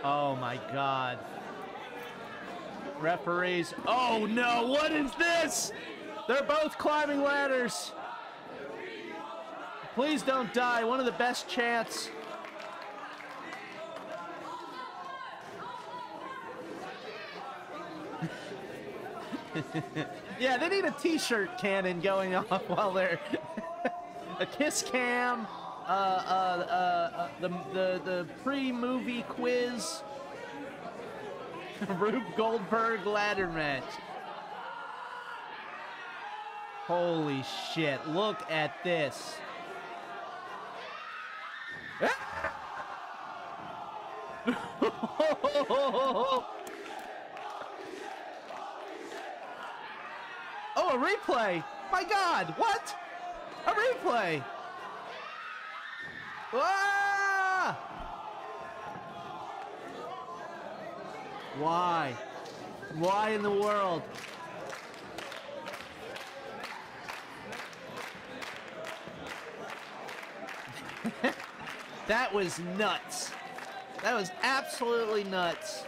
Oh my God. Referees. Oh no, what is this? They're both climbing ladders. Please don't die. One of the best chants. Yeah, they need a t-shirt cannon going off while they're a kiss cam, the pre-movie quiz, Rube Goldberg ladder match. Holy shit, look at this. Oh, a replay! My God, what? A replay! Ah! Why? Why in the world? That was nuts. That was absolutely nuts.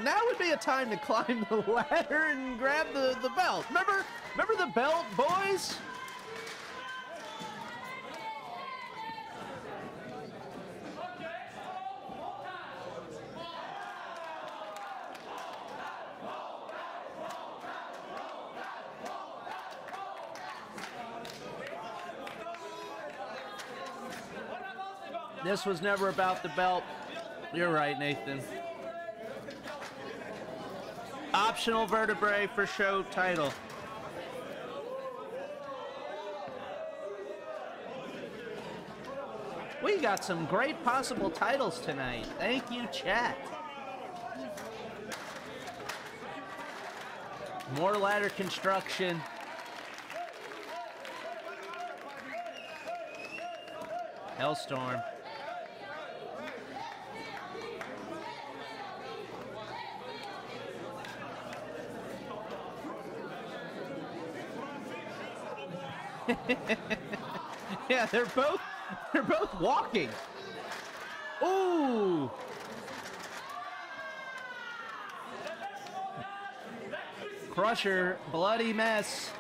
Now would be a time to climb the ladder and grab the belt. Remember the belt, boys? This was never about the belt. You're right, Nathan. Optional vertebrae for show title. We got some great possible titles tonight. Thank you, chat. More ladder construction. Hellstorm. Yeah, they're both walking. Ooh. Crusher, bloody mess.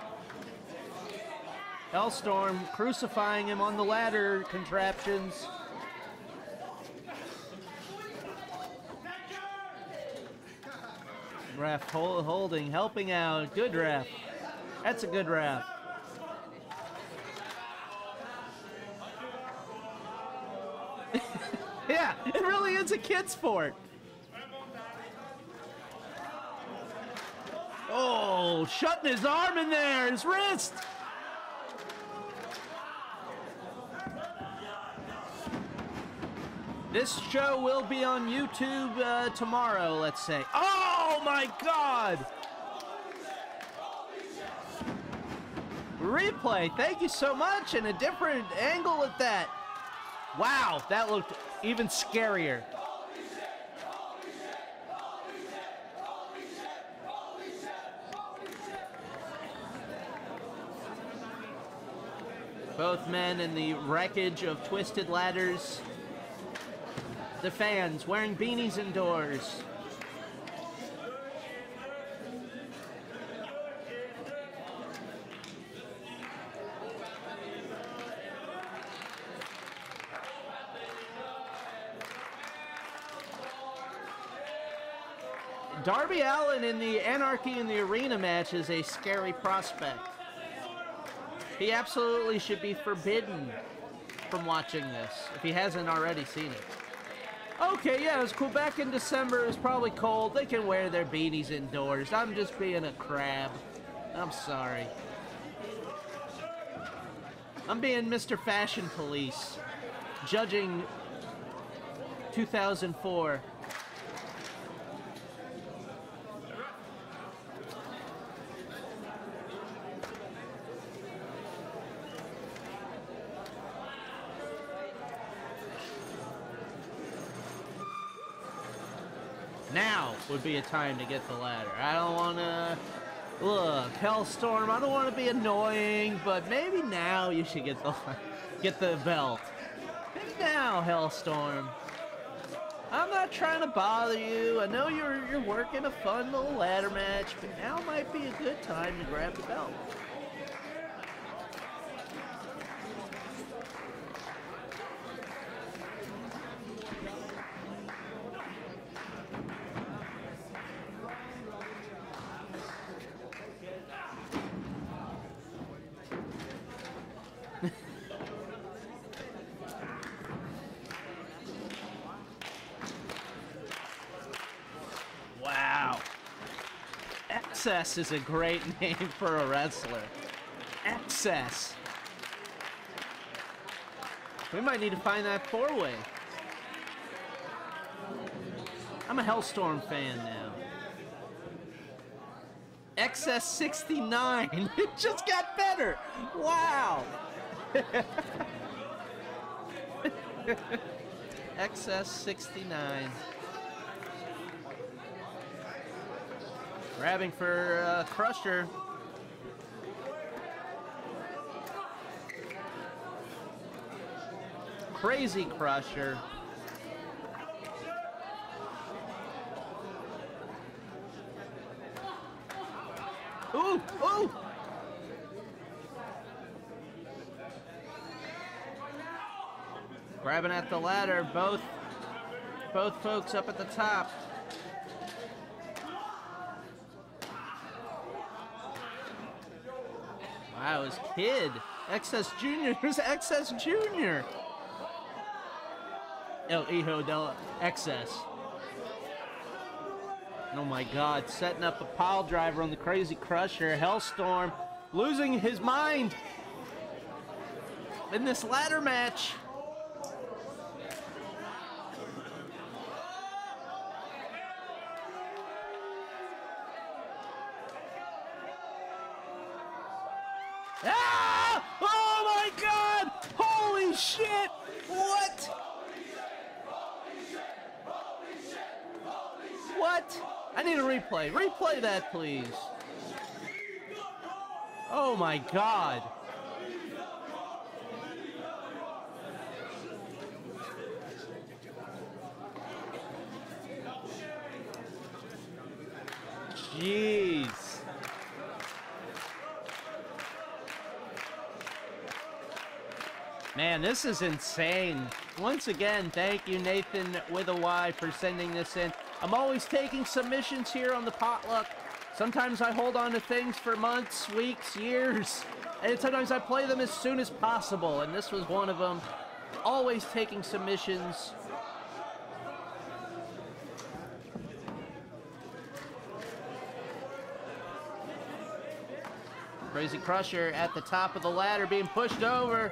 Hellstorm crucifying him on the ladder contraptions. Ref holding, helping out. Good ref. That's a good ref. Yeah, it really is a kid sport. Oh, shutting his arm in there, his wrist. This show will be on YouTube tomorrow, let's say. Oh my God! Replay, thank you so much, and a different angle at that. Wow, that looked even scarier. Both men in the wreckage of twisted ladders. The fans wearing beanies indoors. Darby Allin in the Anarchy in the Arena match is a scary prospect. He absolutely should be forbidden from watching this, if he hasn't already seen it. Okay, yeah, it was cool. Back in December, it was probably cold. They can wear their beanies indoors. I'm just being a crab. I'm sorry. I'm being Mr. Fashion Police, judging 2004. Now would be a time to get the ladder. I don't want to... Look, Hellstorm, I don't want to be annoying, but maybe now you should get the belt. Maybe now, Hellstorm. I'm not trying to bother you. I know you're working a fun little ladder match, but now might be a good time to grab the belt. Wow. Excess is a great name for a wrestler. Excess. We might need to find that four-way. I'm a Hellstorm fan now. XS 69. It just got better. Wow. XS 69. Grabbing for Crusher. Crazy Crusher. Grabbing at the ladder, both folks up at the top. Wow, his kid, Excess Jr. Who's Excess Jr.? El Hijo del Excess. Oh my God, setting up a pile driver on the Crazy Crusher. Hellstorm losing his mind in this ladder match. Ah! Oh my God! Holy shit! What? What? I need a replay. Replay that, please. Oh my God. Jeez. Man, this is insane. Once again, thank you, Nathan with a Y, for sending this in. I'm always taking submissions here on the Potluck. Sometimes I hold on to things for months, weeks, years, and sometimes I play them as soon as possible, and this was one of them. Always taking submissions. Crazy Crusher at the top of the ladder being pushed over.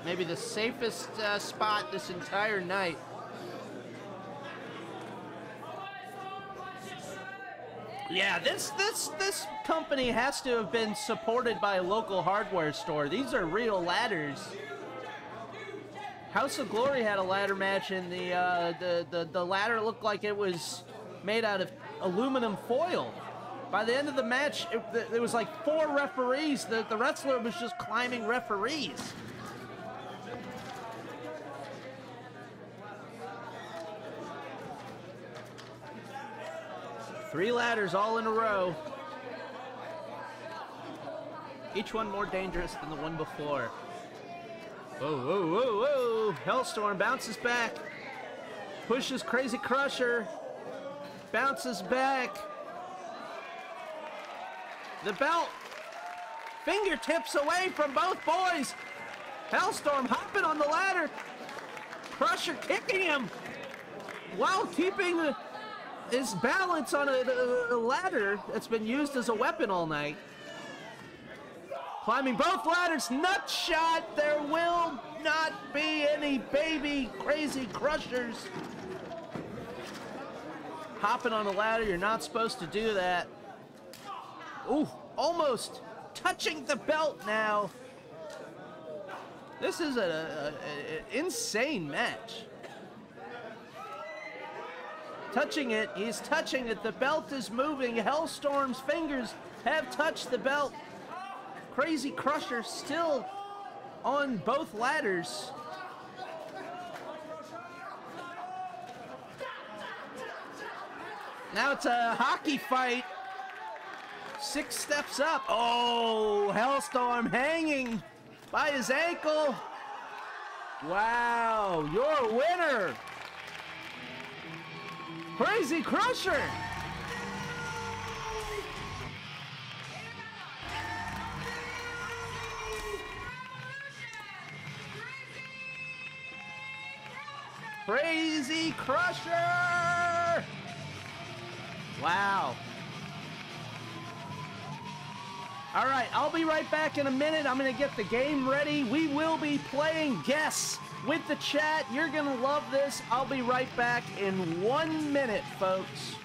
Maybe the safest spot this entire night. Yeah, this company has to have been supported by a local hardware store. These are real ladders. House of Glory had a ladder match, and the ladder looked like it was made out of aluminum foil. By the end of the match, there was like 4 referees. The wrestler was just climbing referees. Three ladders all in a row. Each one more dangerous than the one before. Whoa, whoa, whoa, whoa. Hellstorm bounces back. Pushes Crazy Crusher. Bounces back. The belt. Fingertips away from both boys. Hellstorm hopping on the ladder. Crusher kicking him while keeping his balance on a ladder that's been used as a weapon all night. Climbing both ladders, nut shot. There will not be any baby Crazy Crushers. Hopping on a ladder, you're not supposed to do that. Ooh, almost touching the belt now. This is an insane match. Touching it, he's touching it, the belt is moving, Hellstorm's fingers have touched the belt. Crazy Crusher still on both ladders. Now it's a hockey fight. 6 steps up. Oh, Hellstorm hanging by his ankle. Wow, your winner, Crazy Crusher. Crazy Crusher. Wow. All right, I'll be right back in a minute. I'm going to get the game ready. We will be playing Guess with the chat. You're going to love this. I'll be right back in 1 minute, folks.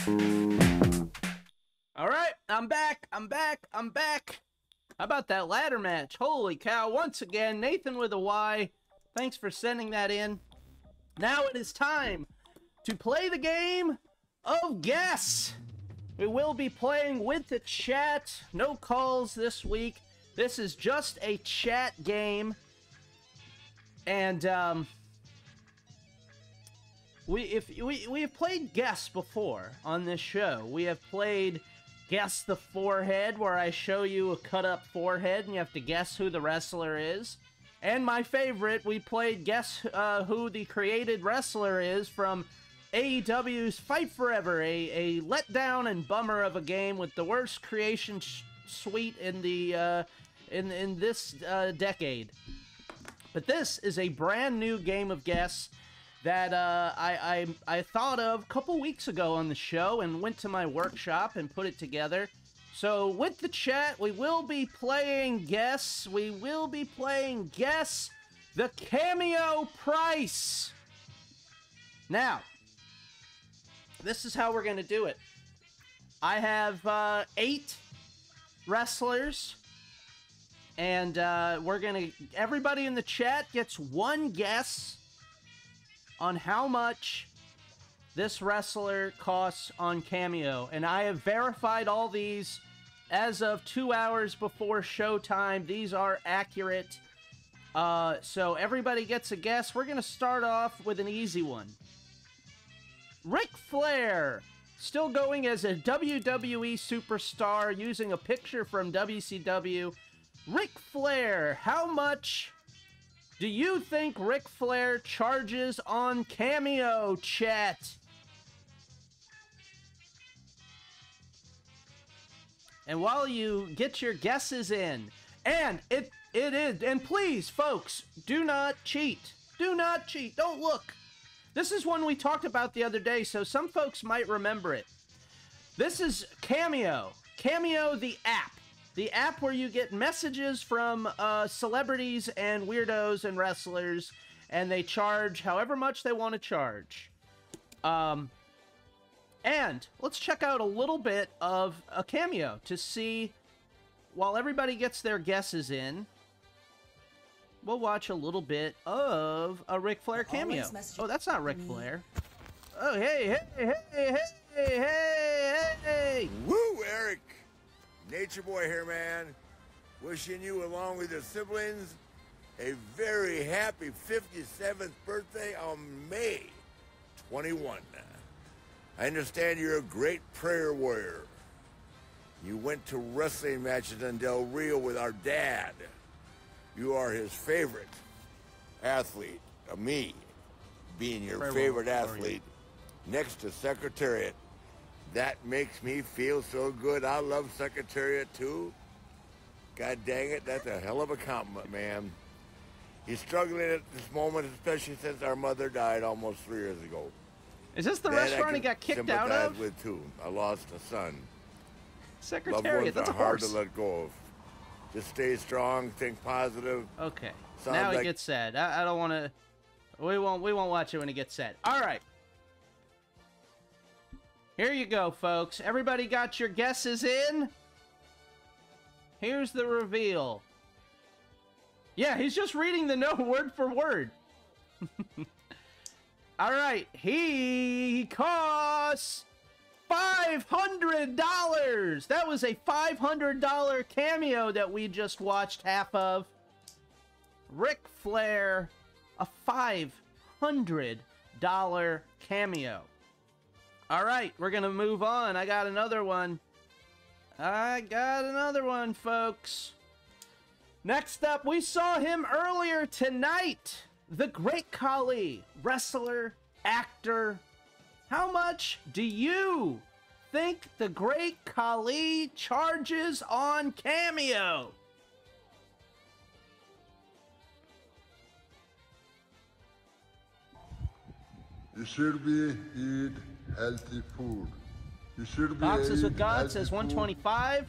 All right, I'm back. How about that ladder match? Holy cow, once again, Nathan with a Y. Thanks for sending that in. Now it is time to play the game of Guess. We will be playing with the chat. No calls this week. This is just a chat game. And, we have played Guess before on this show. We have played Guess the Forehead, where I show you a cut-up forehead, and you have to guess who the wrestler is. And my favorite, we played Guess Who the Created Wrestler Is from AEW's Fight Forever, a letdown and bummer of a game with the worst creation suite in the in this decade. But this is a brand new game of Guess that I thought of a couple weeks ago on the show and went to my workshop and put it together. So with the chat, we will be playing Guess. We will be playing Guess the Cameo Price. Now, this is how we're going to do it. I have 8 wrestlers. And we're going to... Everybody in the chat gets one guess on how much this wrestler costs on Cameo. And I have verified all these as of 2 hours before showtime. These are accurate. So everybody gets a guess. We're going to start off with an easy one. Ric Flair, still going as a WWE superstar, using a picture from WCW. Ric Flair, how much do you think Ric Flair charges on Cameo, chat? And while you get your guesses in, and it is, and please, folks, do not cheat. Do not cheat. Don't look. This is one we talked about the other day, so some folks might remember it. This is Cameo. Cameo, the app. The app where you get messages from celebrities and weirdos and wrestlers, and they charge however much they want to charge. And let's check out a little bit of a Cameo to see, while everybody gets their guesses in, we'll watch a little bit of a Ric Flair cameo. Oh, that's not Ric Flair. Oh, hey, hey, hey, hey, hey, hey! Woo, Eric! Nature Boy here, man. Wishing you, along with your siblings, a very happy 57th birthday on May 21. I understand you're a great prayer warrior. You went to wrestling matches in Del Rio with our dad. You are his favorite athlete, me being your favorite athlete, next to Secretariat. That makes me feel so good. I love Secretariat too. God dang it, that's a hell of a compliment, man. He's struggling at this moment, especially since our mother died almost 3 years ago. Is this the restaurant he got kicked out of? With too. I lost a son. Secretariat, that's a hard horse. To let go of. Just stay strong, think positive. Okay. Sounds now like... he gets sad. I don't want to. We won't watch it when he gets sad. All right. Here you go, folks. Everybody got your guesses in? Here's the reveal. Yeah, he's just reading the note word for word. All right. He costs $500. That was a $500 cameo that we just watched half of. Ric Flair, a $500 cameo. All right, we're going to move on. I got another one, folks. Next up, we saw him earlier tonight. The Great Khali, wrestler, actor. How much do you think the Great Khali charges on Cameo? You should be eat healthy food. You should be Boxes with God says 125.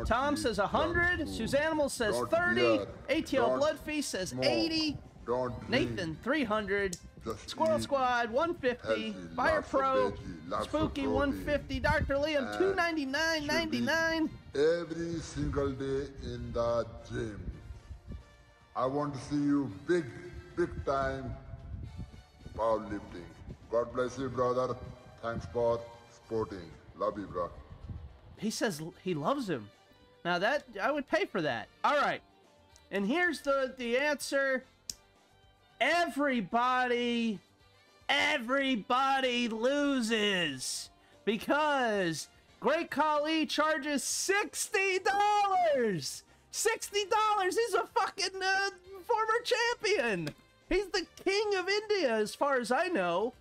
Tom says 100. Suzanimal says 30. ATL Blood Feast says 80. Nathan 300. Just Squirrel eat Squad 150, healthy, Fire lots of Pro, veggie, lots of Spooky protein, 150, Dr. Liam and $299.99. every single day in the gym. I want to see you big time powerlifting. God bless you, brother. Thanks for sporting. Love you, bro. He says he loves him. Now that, I would pay for that. All right. And here's the answer. Everybody loses because Great Khali charges $60. $60. He's a fucking former champion. He's the king of India as far as I know.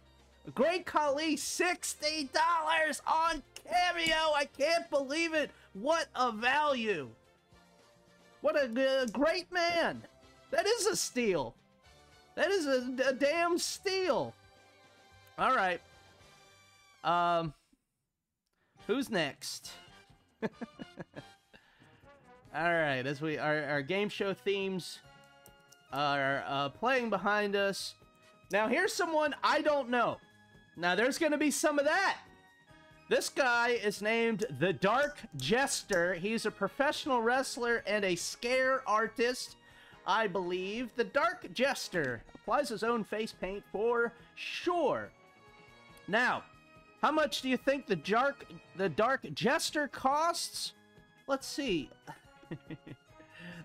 Great Khali, $60 on Cameo. I can't believe it. What a value. What a great man. That is a steal. That is a damn steal. All right. Who's next? All right, as our game show themes are playing behind us. Now here's someone I don't know. Now there's going to be some of that. This guy is named The Dark Jester. He's a professional wrestler and a scare artist, I believe. The Dark Jester applies his own face paint for sure. Now, how much do you think the Dark Jester costs? Let's see.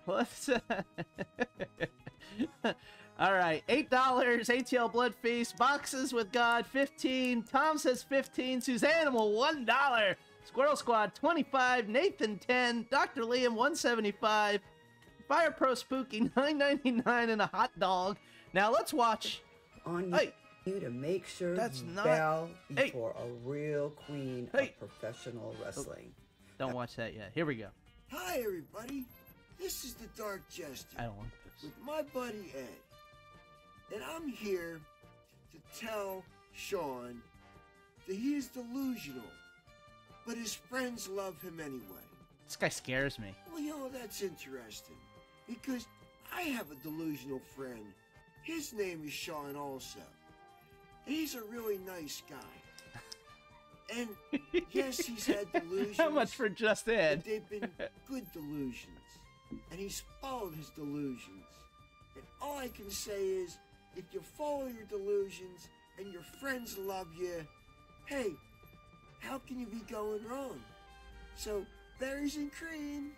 Let's all right, $8. ATL Blood Feast. Boxes with God, $15. Tom says $15. Suzanimal, $1. Squirrel Squad, $25. Nathan, $10. Dr. Liam, $175. Fire Pro Spooky, $9.99 and a hot dog. Now let's watch. On you to make sure that's you not bow before a real queen of professional wrestling. Don't watch that yet. Here we go. Hi, everybody. This is the Dark Jester. I don't want this. With my buddy Ed. And I'm here to tell Sean that he is delusional, but his friends love him anyway. This guy scares me. Well, you know, that's interesting, because I have a delusional friend. His name is Sean also. And he's a really nice guy. And yes, he's had delusions. How much for just Ed? But they've been good delusions. And he's followed his delusions. And all I can say is, if you follow your delusions and your friends love you, hey, how can you be going wrong? So, berries and cream.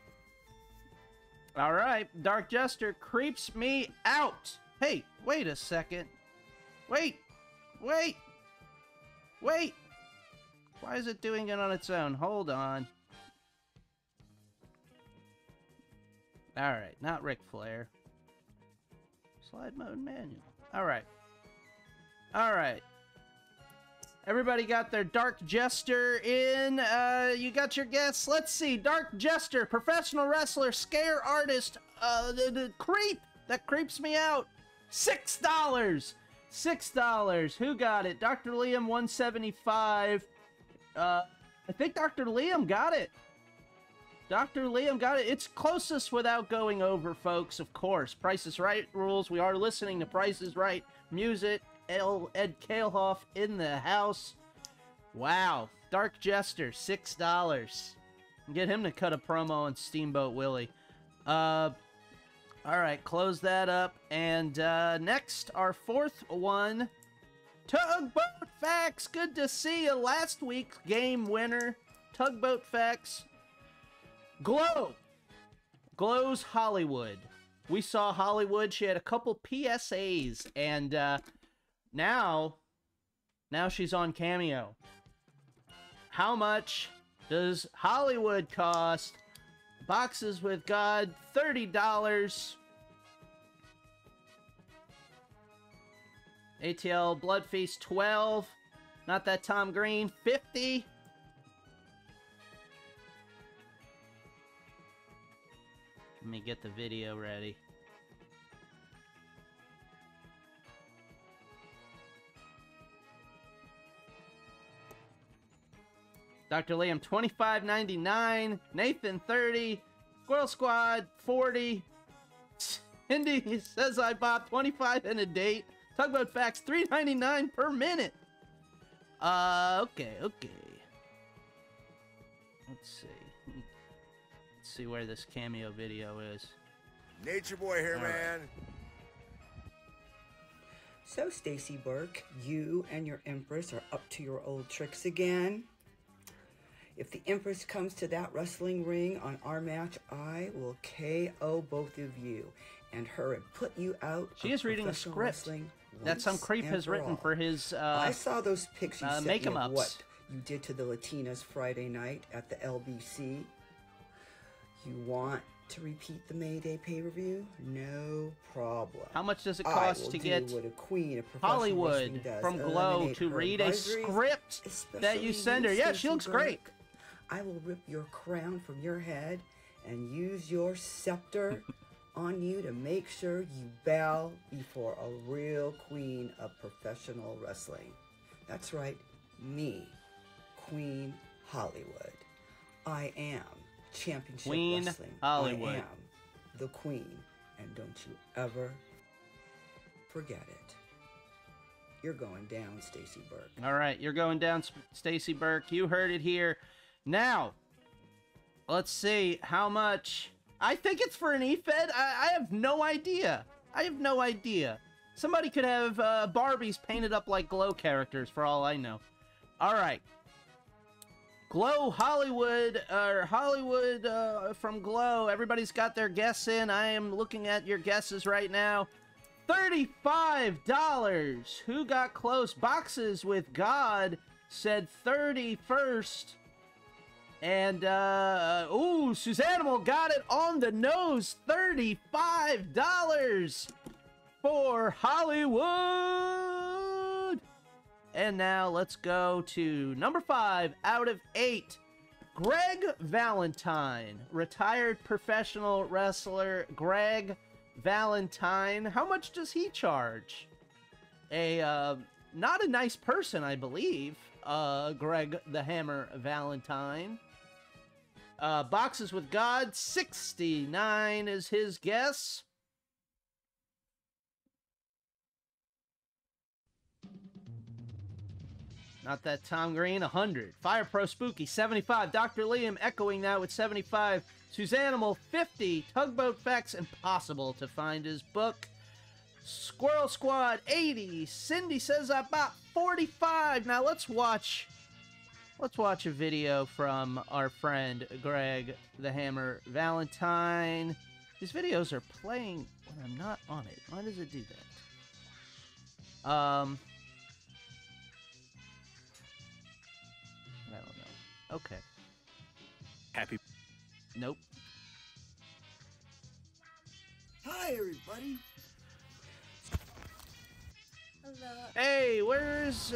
All right, Dark Jester creeps me out. Hey, wait a second. Wait. Why is it doing it on its own? Hold on. All right, not Ric Flair. Slide mode manual. All right. Everybody got their Dark Jester in. You got your guess. Let's see. Dark Jester, professional wrestler, scare artist, the creep that creeps me out. $6. $6. Who got it? Dr. Liam, $175. I think Dr. Liam got it. Dr. Liam got it. It's closest without going over, folks, of course. Price is Right rules. We are listening to Price is Right music. Ed Kalehoff in the house. Wow. Dark Jester, $6. Get him to cut a promo on Steamboat Willie. All right, close that up. And next, our fourth one. Tugboat Facts. Good to see you. Last week's game winner. Tugboat Facts. Glow's Hollywood. We saw Hollywood. She had a couple PSAs. And now she's on Cameo. How much does Hollywood cost? Boxes with God, $30. ATL Blood Feast, $12. Not that Tom Green, $50. Let me get the video ready. Dr. Liam, $25.99. Nathan, $30. Squirrel Squad, $40. Cindy says I bought 25 and a date. Tugboat Facts, $3.99 per minute. Okay. Let's see. Let's see where this cameo video is. Nature Boy here, man. So, Stacy Burke, you and your Empress are up to your old tricks again. If the Empress comes to that wrestling ring on our match, I will KO both of you and her and put you out. She is reading a script that some creep has written for his I saw those pics you sent me of make-em-ups. what you did to the Latinas Friday night at the LBC. You want to repeat the Mayday pay-per-view? No problem. How much does it cost to get what a queen of professional Hollywood wrestling does. from Glow Eliminate to her read a advisories, script that you send her? Yeah, she looks great. I will rip your crown from your head and use your scepter on you to make sure you bow before a real queen of professional wrestling. That's right, me, Queen Hollywood. I am championship Queen wrestling. Hollywood. I am the queen, and don't you ever forget it. You're going down, Stacy Burke. All right, you're going down, Stacy Burke. You heard it here. Now, let's see how much. I think it's for an E-Fed. I have no idea. Somebody could have Barbies painted up like Glow characters for all I know. All right. Glow Hollywood, or Hollywood from Glow. Everybody's got their guess in. I am looking at your guesses right now. $35. Who got close? Boxes with God said 31st. And, Suzanimal got it on the nose. $35 for Hollywood. And now let's go to number 5 out of 8. Greg Valentine, retired professional wrestler Greg Valentine. How much does he charge? Not a nice person, I believe. Greg the Hammer Valentine. Boxes with God, $69 is his guess. Not that Tom Green, 100. Fire Pro Spooky, 75. Dr. Liam echoing now with 75. Suzanimal, 50. Tugboat Facts, impossible to find his book. Squirrel Squad, 80. Cindy says about 45. Now let's watch a video from our friend Greg the Hammer Valentine. These videos are playing when I'm not on it. Why does it do that? I don't know. Okay. Happy. Nope. Hi, everybody. Hello. Hey, where's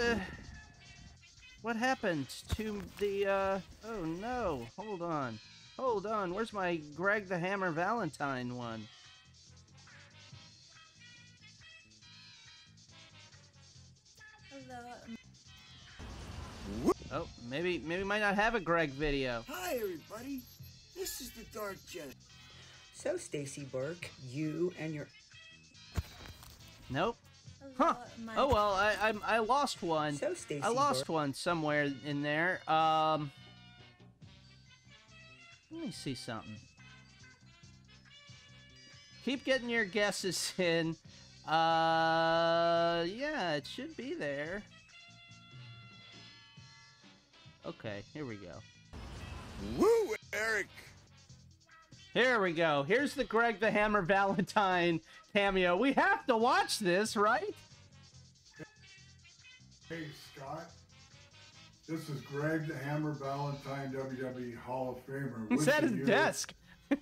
what happened to the oh no, hold on, where's my Greg the Hammer Valentine one? Hello. Oh, maybe might not have a Greg video. Hi, everybody. This is the Dark Jet. So, Stacy Burke, you and your... Nope. Huh. Oh well, I lost one. So, Stacy I lost Burke. one somewhere in there. Let me see something. Keep getting your guesses in. Yeah, it should be there. Okay, here we go. Woo, Eric! Here we go. Here's the Greg the Hammer Valentine cameo. We have to watch this, right? Hey, Scott. This is Greg the Hammer Valentine, WWE Hall of Famer. He's at his desk.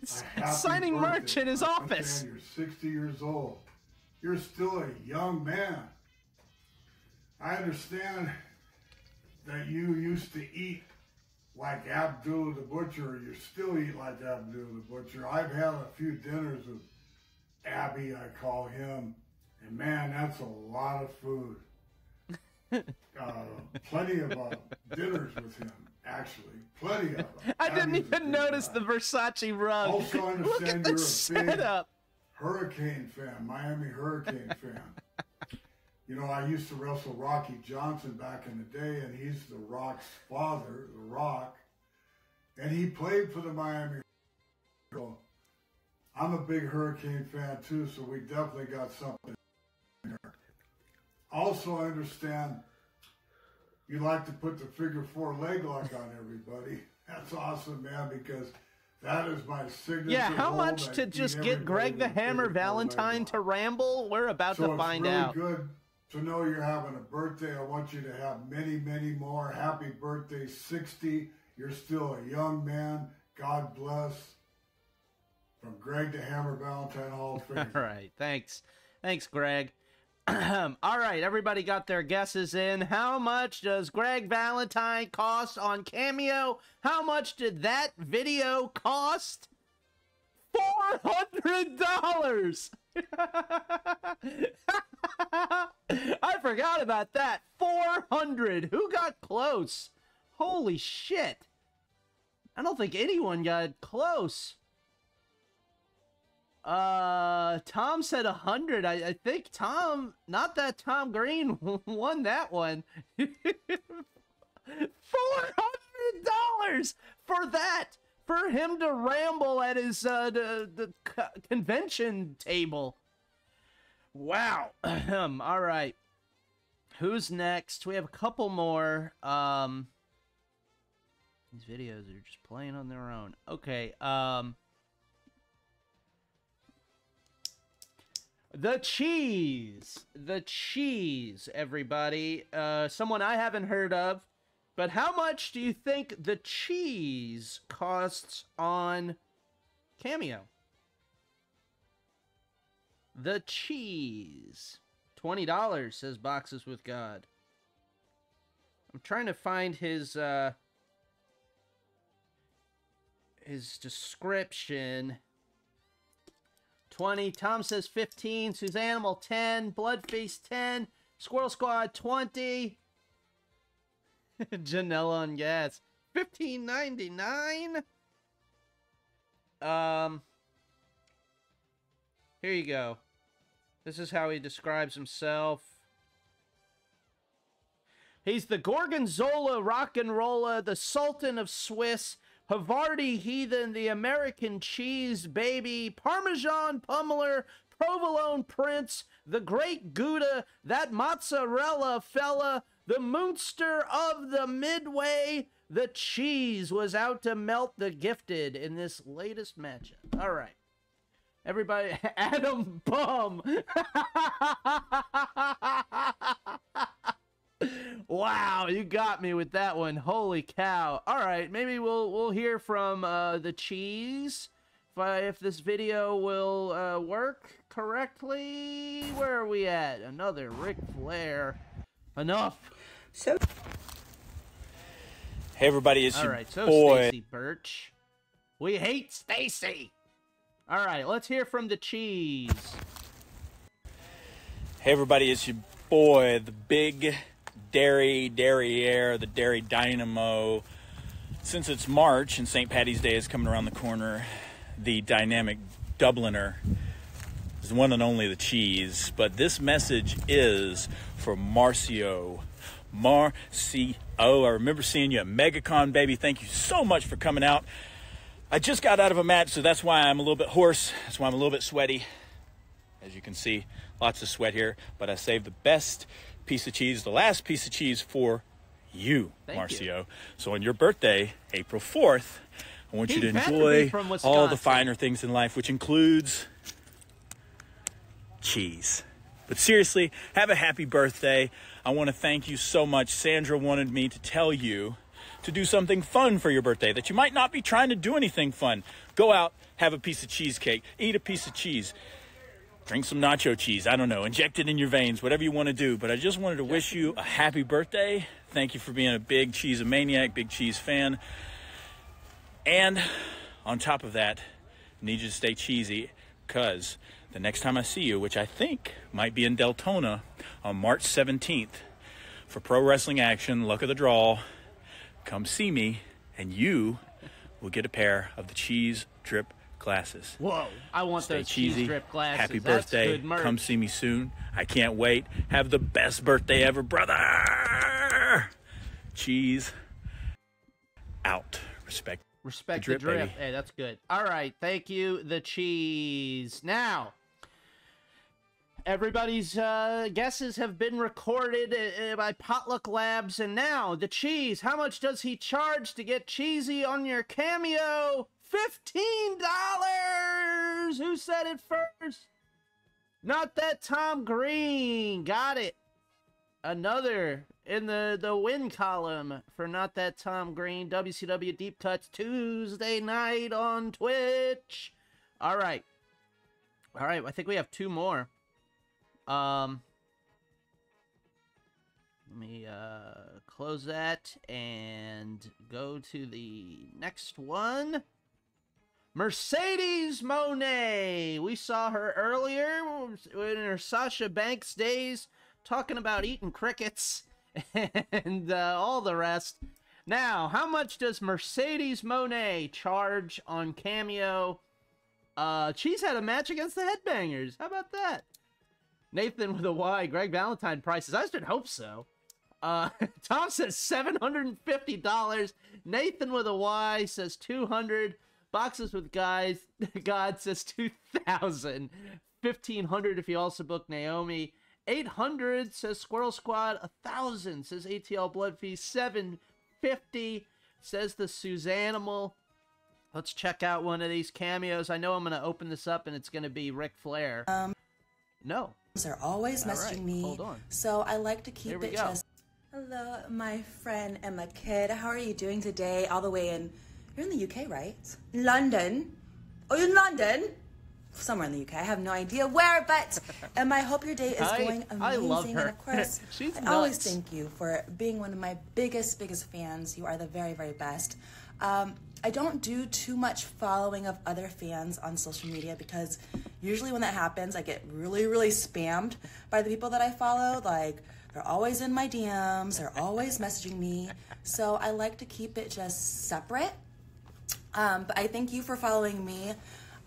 Signing merch in his office. You're 60 years old. You're still a young man. I understand that you used to eat like Abdullah the Butcher. You still eat like Abdullah the Butcher. I've had a few dinners with Abby, I call him, and man, that's a lot of food. Plenty of dinners with him, actually. Plenty of them. I didn't even notice the Versace rug. Also Look at understand the you're a big setup. Hurricane fan, Miami Hurricane fan. You know, I used to wrestle Rocky Johnson back in the day, and he's The Rock's father, The Rock. And he played for the Miami Hurricane. I'm a big Hurricane fan, too, so we definitely got something there. Also, I understand you like to put the figure 4 leg lock on everybody. That's awesome, man, because that is my signature. Yeah, how hold. much to just get Greg the Hammer Valentine to ramble? We're about to find out. So it's really good to know you're having a birthday. I want you to have many, many more. Happy birthday, 60. You're still a young man. God bless. From Greg the Hammer Valentine Hall of Fame. All right, thanks. Thanks, Greg. All right, everybody got their guesses in. How much does Greg Valentine cost on Cameo? How much did that video cost? $400! I forgot about that. 400. Who got close? Holy shit. I don't think anyone got close. Tom said 100. I think Tom, not that Tom Green won that one. $400 for that. For him to ramble at his the convention table. Wow. All right. Who's next? We have a couple more. These videos are just playing on their own. Okay. The cheese. The cheese, everybody. Someone I haven't heard of. But how much do you think the cheese costs on Cameo? The cheese. $20, says Boxes with God. I'm trying to find his description. 20. Tom says 15. Suzanimal 10. Bloodface 10. Squirrel Squad 20. Janela on gas. $15.99. Here you go. This is how he describes himself. He's the Gorgonzola rock and roller, the Sultan of Swiss, Havarti heathen, the American cheese baby, Parmesan pummeler, provolone prince, the great Gouda, that mozzarella fella, the Munster of the Midway. The cheese was out to melt the gifted in this latest matchup. All right. Everybody, Adam Bum. Wow, you got me with that one. Holy cow. All right, maybe we'll hear from the cheese if this video will work correctly. Where are we at? Another Ric Flair. Enough. So, hey everybody, it's all right. So boy Stacy Birch. We hate Stacy. All right, let's hear from the cheese. Hey everybody, it's your boy, the big derriere, the dairy dynamo. Since it's March and St. Patty's Day is coming around the corner, the dynamic Dubliner is the one and only the cheese. But this message is for Marcio. I remember seeing you at MegaCon, baby. Thank you so much for coming out. I just got out of a match, so that's why I'm a little bit hoarse. That's why I'm a little bit sweaty. As you can see, lots of sweat here. But I saved the best piece of cheese, the last piece of cheese for you, Marcio. So on your birthday, April 4th, I want you to enjoy all the finer things in life, which includes cheese. But seriously, have a happy birthday. I want to thank you so much. Sandra wanted me to tell you to do something fun for your birthday, that you might not be trying to do anything fun. Go out, have a piece of cheesecake, eat a piece of cheese, drink some nacho cheese, I don't know, inject it in your veins, whatever you want to do. But I just wanted to wish you a happy birthday. Thank you for being a big cheese-a-maniac, big cheese fan. And on top of that, I need you to stay cheesy, because the next time I see you, which I think might be in Deltona on March 17th, for pro wrestling action, luck of the draw, come see me, and you will get a pair of the cheese drip glasses. Whoa, I want Stay those cheesy. cheese drip glasses. Happy That's birthday. good merch. Come see me soon. I can't wait. Have the best birthday ever, brother. Cheese out. Respect Respect the drip, baby. Hey, that's good. All right, thank you, the cheese. Now, everybody's guesses have been recorded by Potluck Labs, and now the cheese. How much does he charge to get cheesy on your Cameo? $15. Who said it first? Not that Tom Green. Got it. Another in the win column for Not That Tom Green. WCW Deep Cuts Tuesday night on Twitch. All right. I think we have two more. Let me close that and go to the next one. Mercedes Monet. We saw her earlier in her Sasha Banks days, talking about eating crickets and all the rest. Now, how much does Mercedes Monet charge on Cameo? She's had a match against the Headbangers. How about that? Nathan with a Y. Greg Valentine prices. I just hope so. Tom says $750. Nathan with a Y says $200. Boxes with Guys. God says $2,000. $1,500 if you also book Naomi. $800 says Squirrel Squad. $1,000 says ATL Blood Feast. $750 says the Suzanimal. Let's check out one of these cameos. I know I'm going to open this up and it's going to be Ric Flair. No. They're always messaging me. Hold on. So I like to keep it just. Hello, my friend and my kid. How are you doing today? All the way in. You're in the UK, right? London. Oh, you're in London? Somewhere in the UK. I have no idea where, but I hope your day is going amazing. I love her. And of course, She's I always thank you for being one of my biggest fans. You are the very, very best. I don't do too much following of other fans on social media because usually when that happens, I get really, really spammed by the people that I follow. Like, they're always in my DMs. They're always messaging me. So I like to keep it just separate. But I thank you for following me.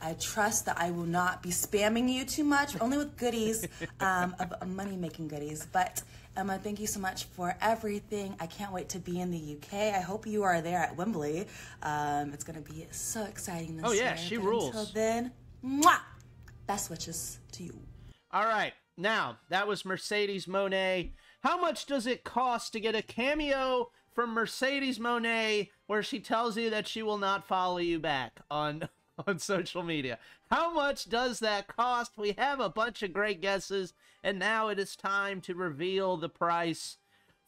I trust that I will not be spamming you too much, only with goodies, of money-making goodies. But Emma, thank you so much for everything. I can't wait to be in the UK. I hope you are there at Wembley. It's going to be so exciting this year. Oh, yeah, she rules. Until then, mwah! Best wishes to you. All right. Now, that was Mercedes Monet. How much does it cost to get a cameo from Mercedes Monet where she tells you that she will not follow you back on social media? How much does that cost? We have a bunch of great guesses, and now it is time to reveal the price.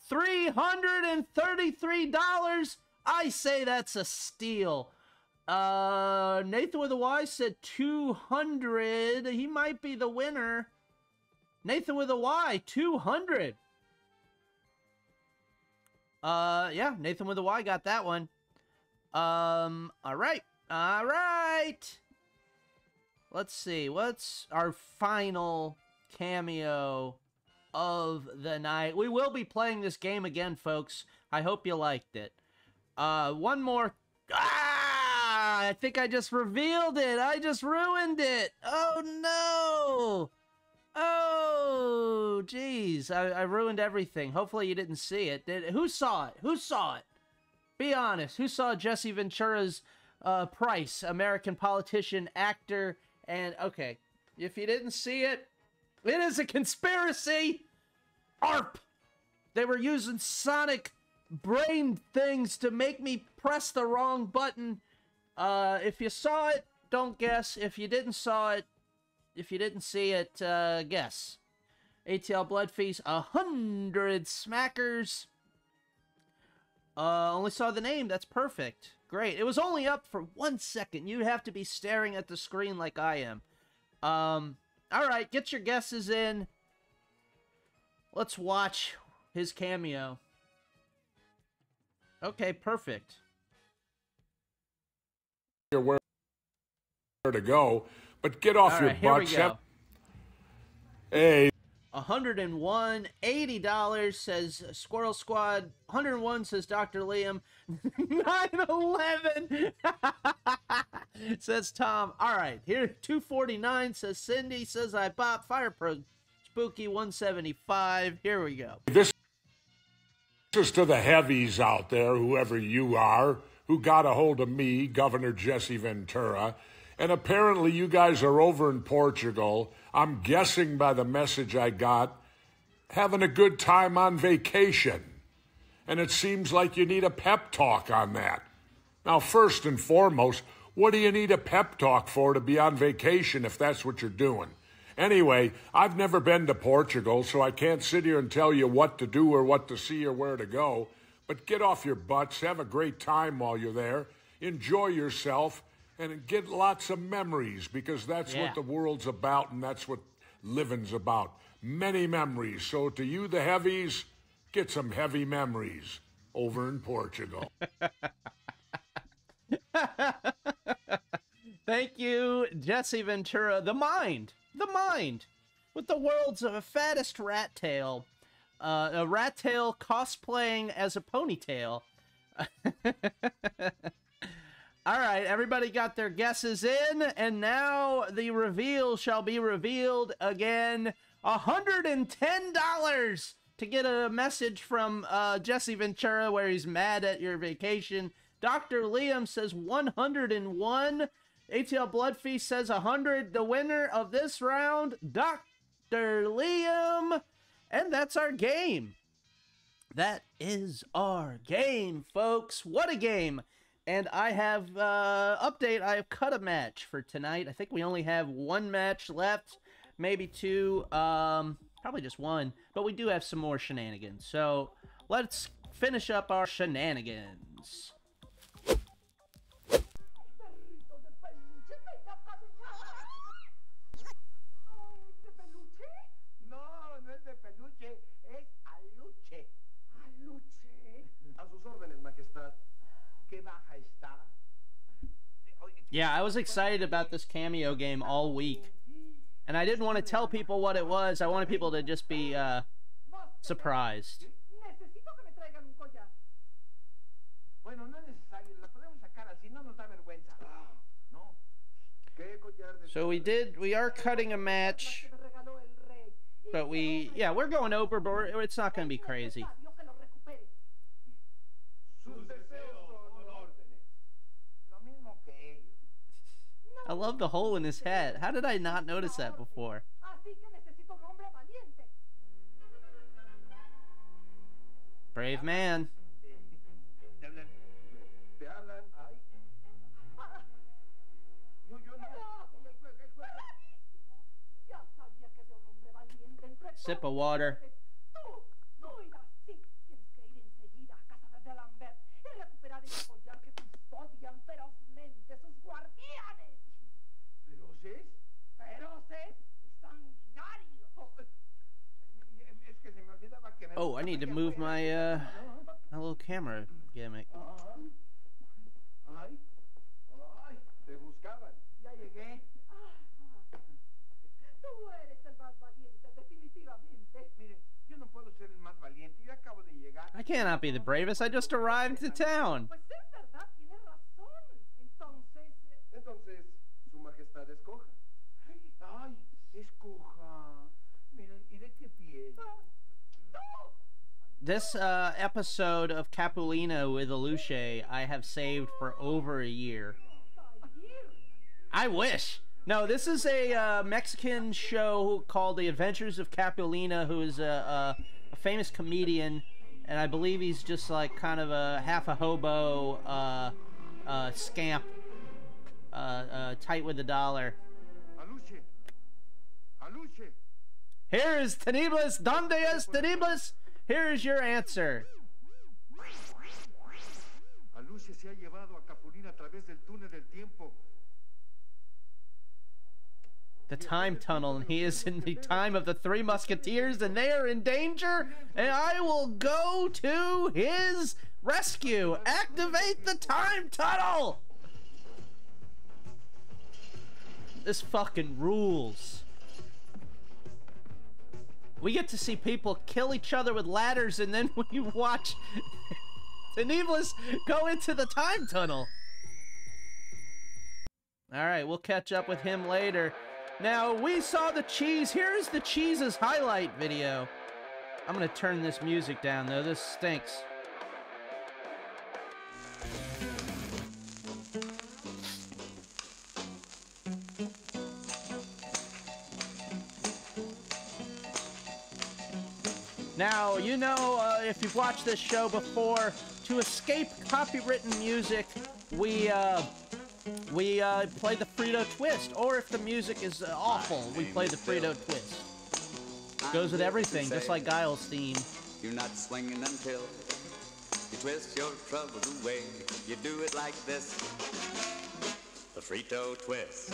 $333. I say that's a steal. Nathan with a Y said $200. He might be the winner. Nathan with a Y, $200. Yeah, Nathan with a Y got that one. All right. Let's see. What's our final cameo of the night? We will be playing this game again, folks. I hope you liked it. One more. I think I just revealed it. I just ruined it. Oh, no. Oh, geez. I ruined everything. Hopefully you didn't see it. Who saw it? Who saw it? Be honest. Who saw Jessie Ventura's price? American politician, actor, and... Okay. If you didn't see it, it is a conspiracy! ARP! They were using sonic brain things to make me press the wrong button. If you saw it, don't guess. If you didn't see it, guess. ATL Blood Feast, 100 smackers. Only saw the name. That's perfect. Great. It was only up for 1 second. You'd have to be staring at the screen like I am. All right, get your guesses in. Let's watch his cameo. Okay, perfect. Where to go, but get off your butt, Shep. Hey. 101, $80 says Squirrel Squad. 101 says Dr. Liam. 9/11. Says Tom. All right, here 249 says Cindy. Says I bought Fire Pro Spooky 175. Here we go. This is to the heavies out there, whoever you are, who got a hold of me, Governor Jessie Ventura, and apparently you guys are over in Portugal. I'm guessing by the message I got, having a good time on vacation. And it seems like you need a pep talk on that. Now, first and foremost, what do you need a pep talk for to be on vacation if that's what you're doing? Anyway, I've never been to Portugal, so I can't sit here and tell you what to do or what to see or where to go. But get off your butts, have a great time while you're there, enjoy yourself, and get lots of memories, because that's what the world's about, and that's what living's about. Many memories. So to you, the heavies, get some heavy memories over in Portugal. Thank you, Jessie Ventura. The mind, with the world's fattest rat tail. A rat tail cosplaying as a ponytail. All right, everybody got their guesses in, and now the reveal shall be revealed again. $110 to get a message from Jessie Ventura where he's mad at your vacation. Dr. Liam says 101. ATL Bloodfeast says 100. The winner of this round, Dr. Liam. And that's our game. That is our game, folks. What a game. And I have, update, I have cut a match for tonight. I think we only have one match left. Maybe two, probably just one. But we do have some more shenanigans. So, let's finish up our shenanigans. Yeah, I was excited about this Cameo game all week. And I didn't want to tell people what it was. I wanted people to just be surprised. So we are cutting a match. But we're going over, but it's not going to be crazy. I love the hole in his head. How did I not notice that before? Brave man. Sip of water. Oh, I need to move my my little camera gimmick. I cannot be the bravest. I just arrived to town. This episode of Capulina with Alushe I have saved for over a year. I wish. No, this is a Mexican show called The Adventures of Capulina, who is a famous comedian, and I believe he's just like kind of a half a hobo scamp, tight with the dollar. Here is Tineblas. ¿Dónde es Tineblas? Here is your answer. Alushe se ha llevado a Capulina a través del túnel del tiempo. The time tunnel, and he is in the time of the Three Musketeers, and they are in danger, and I will go to his rescue. Activate the time tunnel! This fucking rules. We get to see people kill each other with ladders, and then we watch Tineblas go into the time tunnel. All right, we'll catch up with him later. Now, we saw the Cheese. Here's the Cheese's highlight video. I'm going to turn this music down, though. This stinks. Now, you know, if you've watched this show before, to escape copywritten music, we play the Frito Twist. Or if the music is awful, we play the Frito Twist. Goes with everything, just like Guile's theme. You're not swinging until you twist your troubles away. You do it like this, the Frito Twist.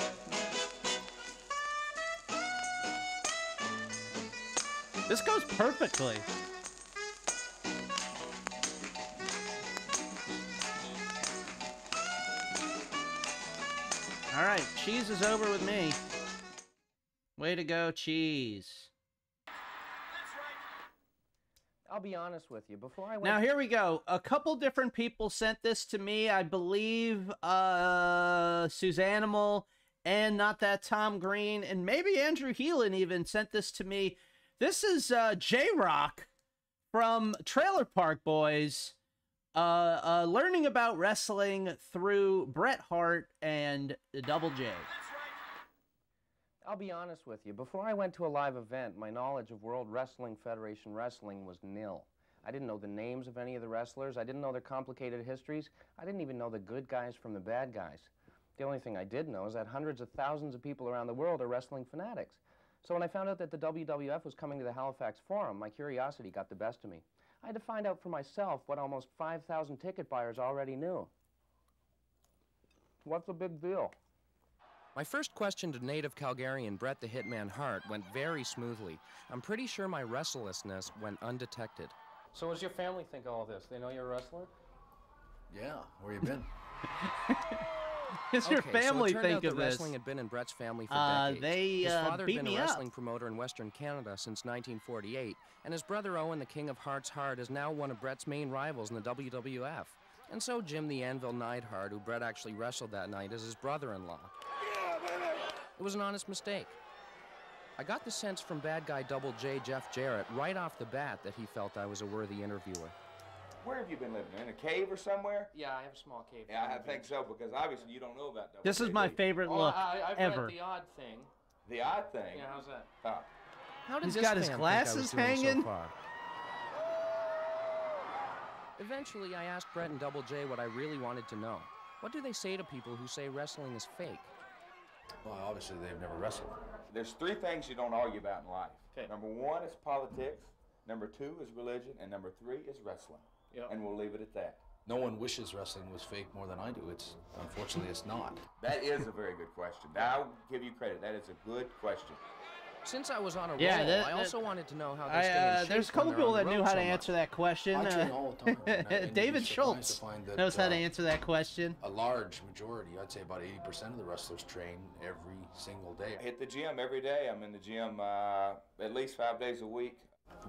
This goes perfectly. All right, Cheese is over with me. Way to go, Cheese. I'll be honest with you. Before I went... Now, here we go. A couple different people sent this to me. I believe Suzanimal and Not That Tom Green, and maybe Andrew Heelan even sent this to me. This is J-Roc from Trailer Park Boys, learning about wrestling through Bret Hart and Double J. I'll be honest with you. Before I went to a live event, my knowledge of World Wrestling Federation wrestling was nil. I didn't know the names of any of the wrestlers. I didn't know their complicated histories. I didn't even know the good guys from the bad guys. The only thing I did know is that hundreds of thousands of people around the world are wrestling fanatics. So when I found out that the WWF was coming to the Halifax Forum, my curiosity got the best of me. I had to find out for myself what almost 5,000 ticket buyers already knew. What's the big deal? My first question to native Calgarian Bret the Hitman Hart went very smoothly. I'm pretty sure my restlessness went undetected. So what does your family think of all this? They know you're a wrestler? Yeah, where you been? Does your family so it turned think out that of this? wrestling had been in Bret's family for decades. His father beat had been me a up. wrestling promoter in Western Canada since 1948, and his brother Owen, the King of Hearts Hart, is now one of Bret's main rivals in the WWF. And so Jim the Anvil Neidhart, who Bret actually wrestled that night, is his brother-in-law. It was an honest mistake. I got the sense from bad guy Double J Jeff Jarrett right off the bat that he felt I was a worthy interviewer. Where have you been living? In a cave or somewhere? Yeah, I have a small cave. Yeah, I think so, because obviously you don't know about Double This is J, my do you? favorite look I've ever. read The Odd Thing. The Odd Thing? Yeah, how's that? Oh. How did He's this got his fan glasses think I was doing hanging. so far? Eventually, I asked Bret and Double J what I really wanted to know. What do they say to people who say wrestling is fake? Well, obviously they've never wrestled. There's three things you don't argue about in life. Okay. Number one is politics, number two is religion, and number three is wrestling. Yep. And we'll leave it at that. No one wishes wrestling was fake more than I do. Unfortunately, it's not. That is a very good question. I'll give you credit. That is a good question. Since I was on a Yeah, roll, that- I also that- wanted to know how they stay in shape There's a when couple they're people on that the knew road how so to much. answer that question. I train all the time. And you'd be David surprised Schultz to find that, knows how to answer that question. A large majority, I'd say about 80% of the wrestlers train every single day. I hit the gym every day. I'm in the gym at least 5 days a week.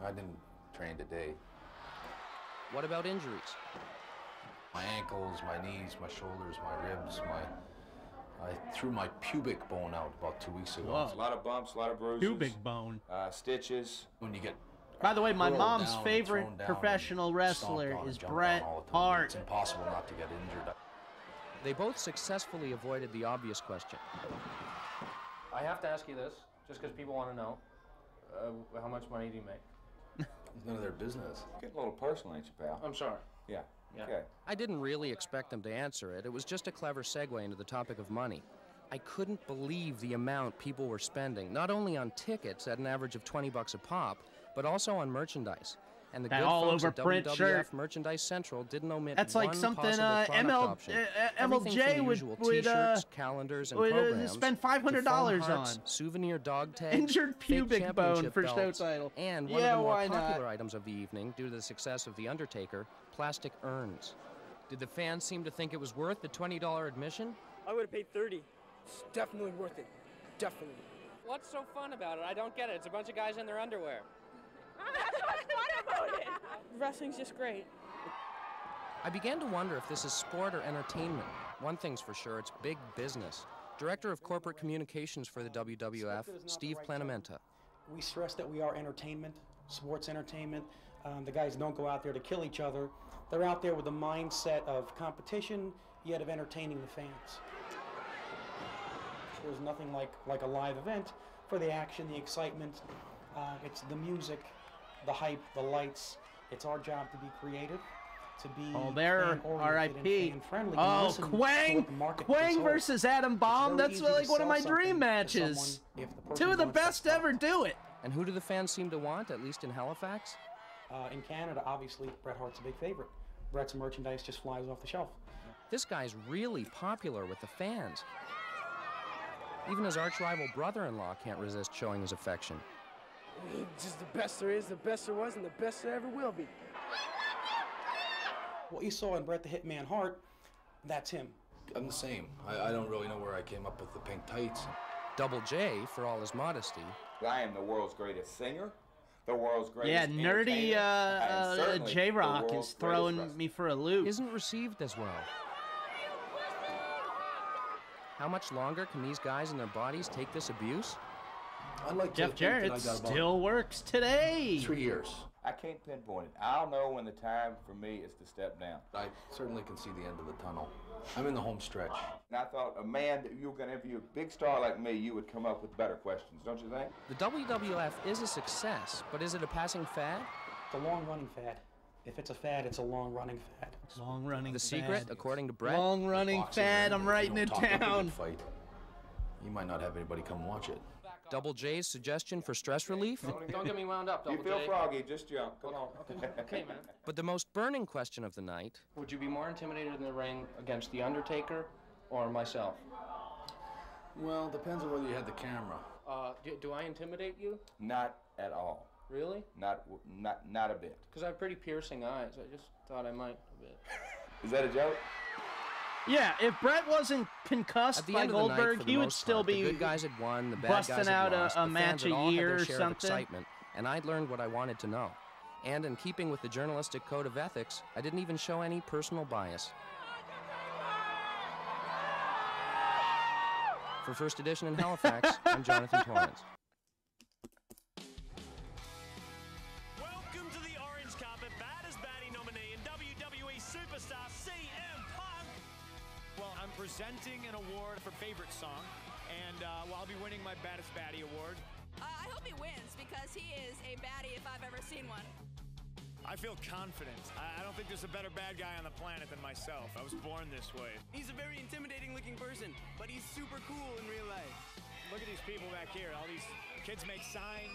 I didn't train today. What about injuries? My ankles, my knees, my shoulders, my ribs, I threw my pubic bone out about 2 weeks ago. Whoa. A lot of bumps, a lot of bruises. Pubic bone. Stitches. When you get By the way, my hurled mom's down and favorite thrown down professional and wrestler stomped on is and jumped Bret on all the time, Hart. It's impossible not to get injured. They both successfully avoided the obvious question. I have to ask you this, just because people want to know. How much money do you make? It's none of their business. Getting a little personal, ain't you, pal? I'm sorry. Yeah. Yeah. Okay. I didn't really expect them to answer it. It was just a clever segue into the topic of money. I couldn't believe the amount people were spending, not only on tickets at an average of $20 a pop, but also on merchandise. And the That good all folks over at print WWF shirt. Merchandise Central didn't omit That's like one something possible product option. Everything MLJ from the would usual T-shirts, calendars, and programs spend to foam $500 hearts, on. souvenir dog tags, Injured fake pubic bone championship for show belts, title. and one Yeah, of the more why not? popular items of the evening, due to the success of The Undertaker, plastic urns. Did the fans seem to think it was worth the $20 admission? I would have paid 30. It's definitely worth it. Definitely. What's so fun about it? I don't get it. It's a bunch of guys in their underwear. That's what's fun about it. Wrestling's just great. I began to wonder if this is sport or entertainment. One thing's for sure, it's big business. Director of Corporate Communications for the WWF, Steve Planamenta. We stress that we are entertainment, sports entertainment. The guys don't go out there to kill each other. They're out there with the mindset of competition, yet of entertaining the fans. There's nothing like a live event for the action, the excitement. It's the music, the hype, the lights. It's our job to be creative, to be R.I.P. Oh, Quang versus Adam Bomb. That's like one of my dream matches. Two of the best to ever do it. And who do the fans seem to want, at least in Halifax? In Canada, obviously, Bret Hart's a big favorite. Bret's merchandise just flies off the shelf. This guy's really popular with the fans. Even his arch-rival brother-in-law can't resist showing his affection. Just the best there is, the best there was, and the best there ever will be. What you saw in Bret the Hitman Hart, that's him. I'm the same. I don't really know where I came up with the pink tights. Double J, for all his modesty. I am the world's greatest singer, the world's greatest nerdy J-Roc is throwing me for a loop. Isn't received as well. How much longer can these guys and their bodies take this abuse? Unlike Jeff Jarrett still works today. 3 years. I can't pinpoint it. I'll know when the time for me is to step down. I certainly can see the end of the tunnel. I'm in the home stretch. And I thought, a man that you were going to interview, a big star like me, you would come up with better questions, don't you think? The WWF is a success, but is it a passing fad? It's a long-running fad. If it's a fad, it's a long-running fad. Long-running fad. The secret, according to Bret? Long-running fad, I'm writing it down. Fight. You might not have anybody come watch it. Double J's suggestion for stress relief? Don't get me wound up, Double J. You feel froggy, just jump. Come on. Okay, man. But the most burning question of the night... Would you be more intimidated in the ring against The Undertaker or myself? Well, depends on whether you had the camera. Do I intimidate you? Not at all. Really? Not a bit. Because I have pretty piercing eyes. I just thought I might a bit. Is that a joke? Yeah, if Bret wasn't concussed by Goldberg, he would still be the good guys had won, the bad busting guys had out lost, a match a year or something. Excitement, and I'd learned what I wanted to know. And in keeping with the journalistic code of ethics, I didn't even show any personal bias. For First Edition in Halifax, I'm Jonathan Torrance. Welcome to the orange carpet, baddest baddie nominee and WWE superstar CM Punk. Well, I'm presenting an award for favorite song, and I'll be winning my baddest baddie award. I hope he wins because he is a baddie if I've ever seen one. I feel confident. I don't think there's a better bad guy on the planet than myself. I was born this way. He's a very intimidating looking person, but he's super cool in real life. Look at these people back here. All these kids make signs.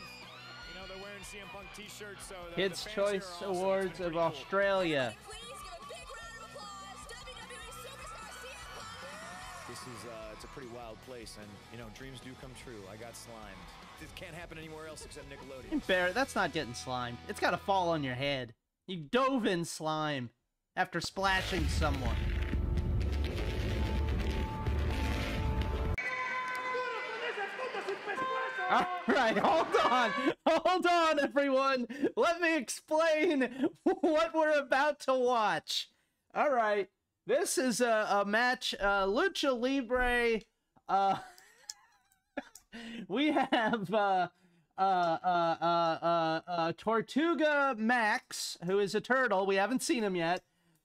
You know, they're wearing CM Punk t-shirts. So Kids' Choice Awards of Australia. This is, it's a pretty wild place, and, you know, dreams do come true. I got slimed. This can't happen anywhere else except Nickelodeon. Barrett, that's not getting slimed. It's got to fall on your head. You dove in slime after splashing someone. All right, hold on, everyone. Let me explain what we're about to watch. All right, this is a match, Lucha Libre. We have Tortuga Max, who is a turtle. We haven't seen him yet.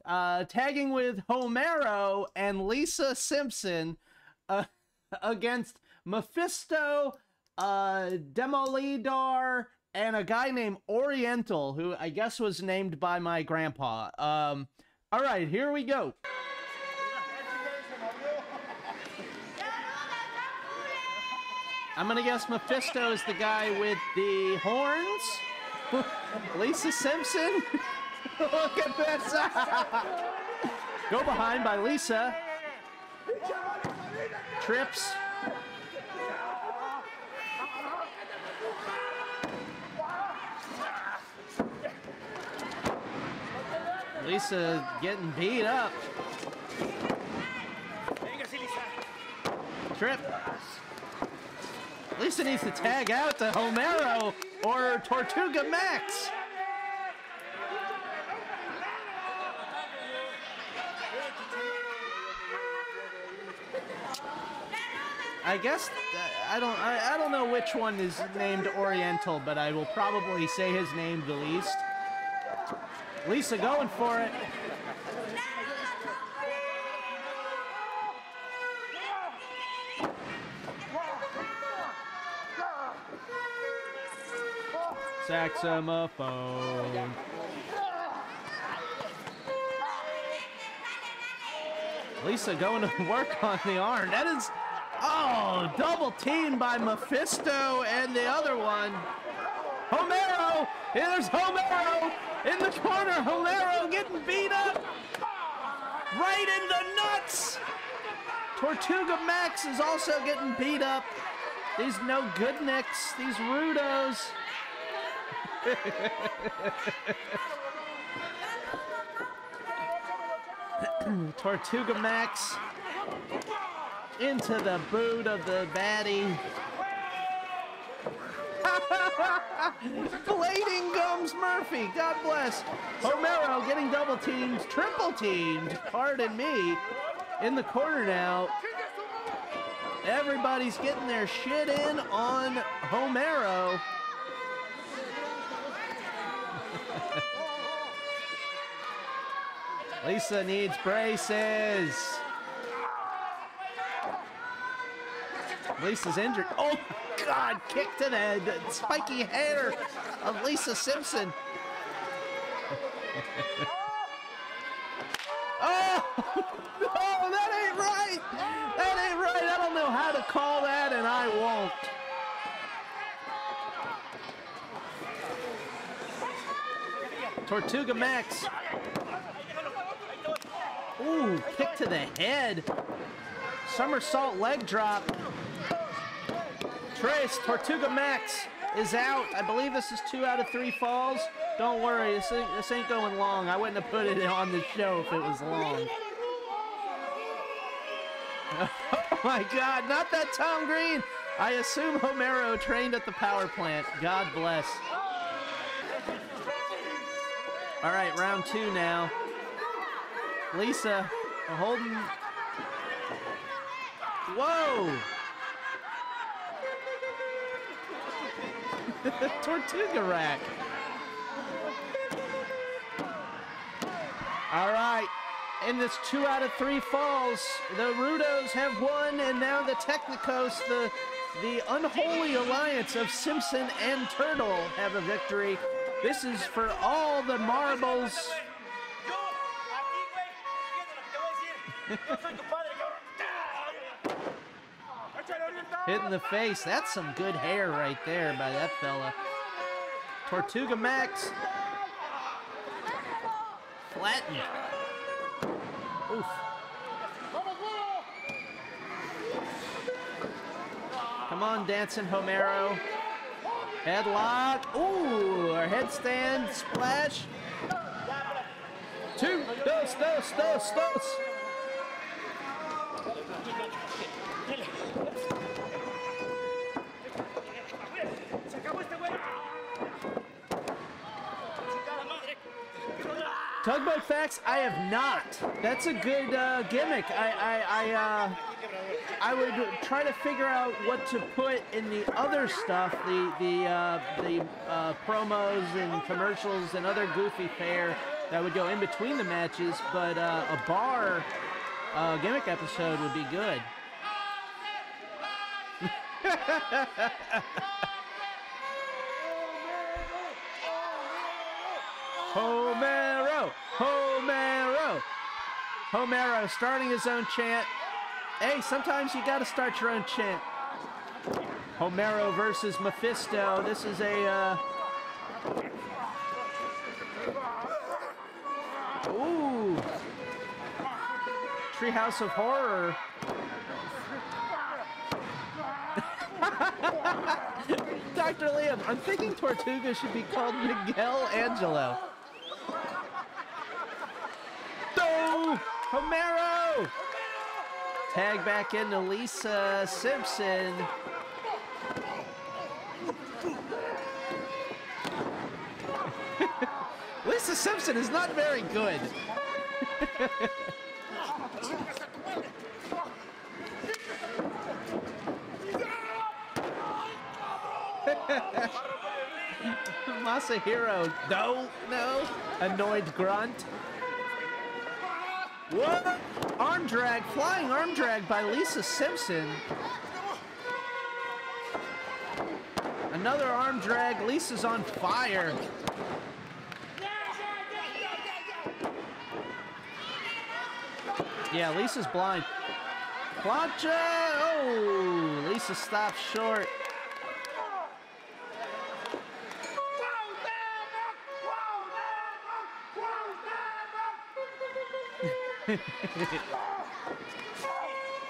Tagging with Homero and Lisa Simpson against Mephisto, Demolidor, and a guy named Oriental, who I guess was named by my grandpa. All right, here we go. I'm gonna guess Mephisto is the guy with the horns. Lisa Simpson. Look at this. Go behind by Lisa. Trips. Lisa getting beat up. Trip. Lisa needs to tag out to Homero or Tortuga Max. I guess I don't know which one is named Oriental, but I will probably say his name the least. Lisa going for it. Saxophone. Lisa going to work on the arm. That is, oh, double team by Mephisto and the other one. Homero, here's Homero in the corner. Homero getting beat up right in the nuts. Tortuga Max is also getting beat up. These no good nicks, these rudos. Tortuga Max into the boot of the baddie. Blading Gums Murphy, God bless. Homero getting double teamed, triple teamed, pardon me, in the corner now. Everybody's getting their shit in on Homero. Lisa needs braces. Lisa's injured. Oh, God, kick to the spiky hair of Lisa Simpson. Oh, no, that ain't right. That ain't right. I don't know how to call that, and I won't. Tortuga Max. Ooh, kick to the head. Somersault leg drop. Trace, Tortuga Max is out. I believe this is 2 out of 3 falls. Don't worry, this ain't going long. I wouldn't have put it on the show if it was long. Oh my God, not that Tom Green. I assume Homero trained at the power plant. God bless. All right, round 2 now. Lisa holding. Whoa! Tortuga rack. All right, in this 2 out of 3 falls, the Rudos have won, and now the Technicos, the unholy alliance of Simpson and Turtle, have a victory. This is for all the marbles. Hit in the face. That's some good hair right there by that fella. Tortuga Max. Flatten. Oof. Come on, dancing Homero. Headlock. Ooh, our headstand splash. 2, dos. Tugboat Facts, I have not. That's a good gimmick. I would try to figure out what to put in the other stuff, the promos and commercials and other goofy fare that would go in between the matches, but a bar gimmick episode would be good. Homero! Homero! Homero starting his own chant. Hey, sometimes you gotta start your own chant. Homero versus Mephisto. This is a, ooh. Treehouse of Horror. Dr. Liam, I'm thinking Tortuga should be called Miguel Angelo. No! Homero! Tag back into Lisa Simpson. Lisa Simpson is not very good. Masahiro. No, no. Annoyed grunt. What? Arm drag, flying arm drag by Lisa Simpson. Another arm drag. Lisa's on fire. Yeah, Lisa's blind. Plancha! Oh, Lisa stops short.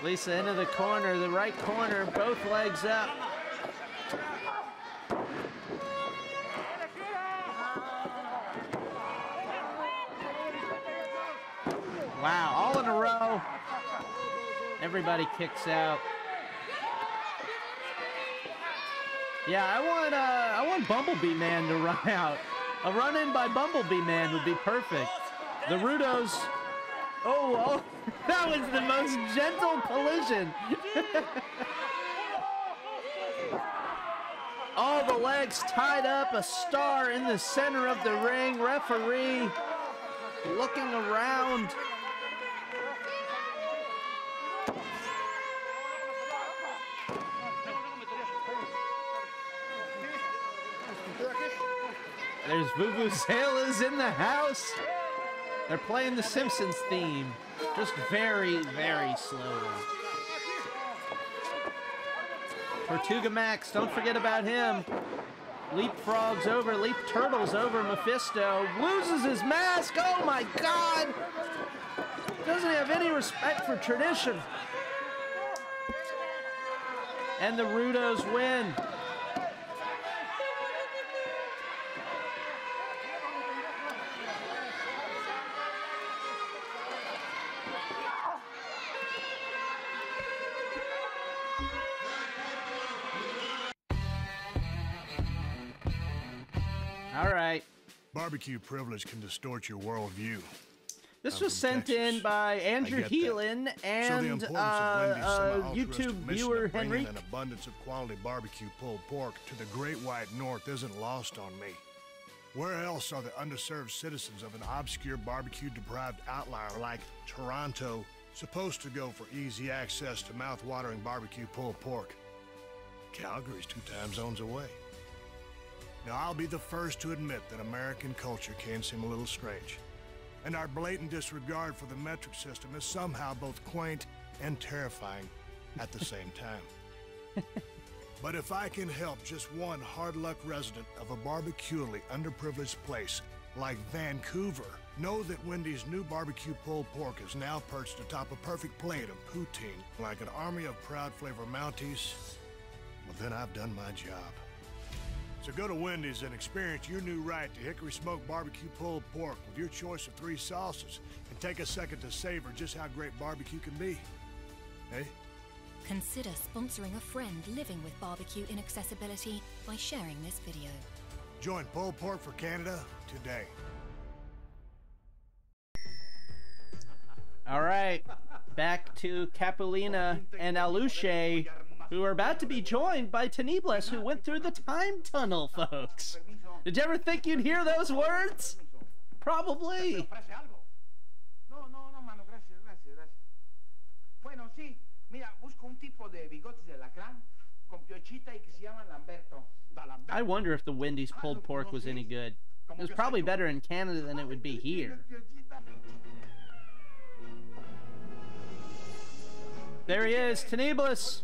Lisa into the corner, the right corner, both legs up. Wow, all in a row. Everybody kicks out. Yeah, I want Bumblebee Man to run out. A run-in by Bumblebee Man would be perfect. The Rudos. Oh, that was the most gentle collision. All the legs tied up, a star in the center of the ring. Referee looking around. There's Vuvuzelas in the house. They're playing the Simpsons theme, just very, very slowly. Tortuga Max, don't forget about him. Leapfrogs over, leap turtles over Mephisto. Loses his mask, oh my God! Doesn't have any respect for tradition. And the Rudos win. All right. Barbecue privilege can distort your worldview. This was sent in by Andrew Heelan and YouTube viewer Henry. An abundance of quality barbecue pulled pork to the Great White North isn't lost on me. Where else are the underserved citizens of an obscure barbecue-deprived outlier like Toronto supposed to go for easy access to mouth-watering barbecue pulled pork? Calgary's 2 time zones away. Now, I'll be the first to admit that American culture can seem a little strange, and our blatant disregard for the metric system is somehow both quaint and terrifying at the same time. But if I can help just one hard-luck resident of a barbecually underprivileged place like Vancouver know that Wendy's new barbecue pulled pork is now perched atop a perfect plate of poutine like an army of proud flavor Mounties, well, then I've done my job. So go to Wendy's and experience your new right to hickory smoked barbecue pulled pork with your choice of 3 sauces, and take a second to savor just how great barbecue can be. Hey? Consider sponsoring a friend living with barbecue inaccessibility by sharing this video. Join Pulled Pork for Canada today. All right, back to Capulina and Alushe, who are about to be joined by Tineblas, who went through the time tunnel, folks. Did you ever think you'd hear those words? Probably. No, mano, gracias. Bueno, sí, mira, busco un tipo de bigotes de alacrán con piochita y que se llama Lamberto. I wonder if the Wendy's pulled pork was any good. It was probably better in Canada than it would be here. There he is, Tineblas.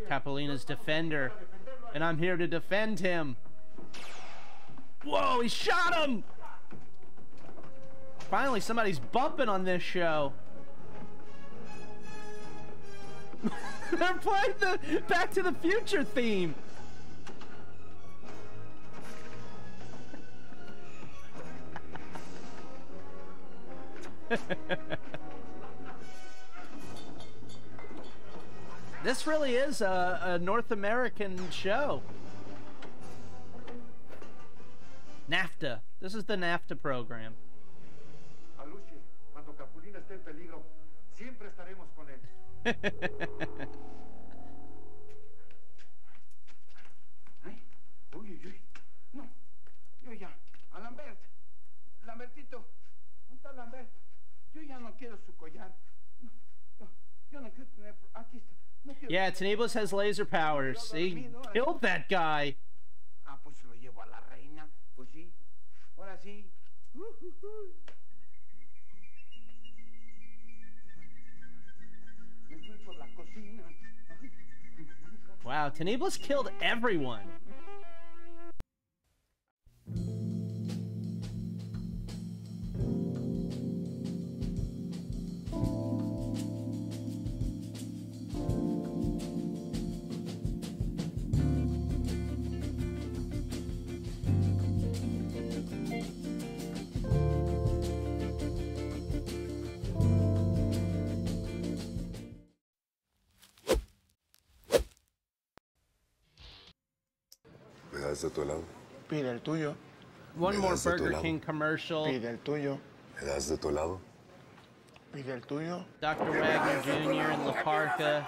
Capulina's defender, and I'm here to defend him. Whoa, he shot him! Finally, somebody's bumping on this show. They're playing the Back to the Future theme. This really is a North American show. NAFTA. This is the NAFTA program. Alushe, cuando Capulina esté en peligro, siempre estaremos con él. quiero su collar. Yo no quiero tener... Aquí está. Yeah, Tineblas has laser powers. He killed that guy. Ah, pues lo llevo a la reina. Pues sí. Ahora sí. Me fui por la cocina. Wow, Tineblas killed everyone. ¿Me das de tu helado? Pide el tuyo. One more Burger King commercial. Pide el tuyo. ¿Me das de tu helado? Pide el tuyo. Dr. Wagner Jr. and La Parka.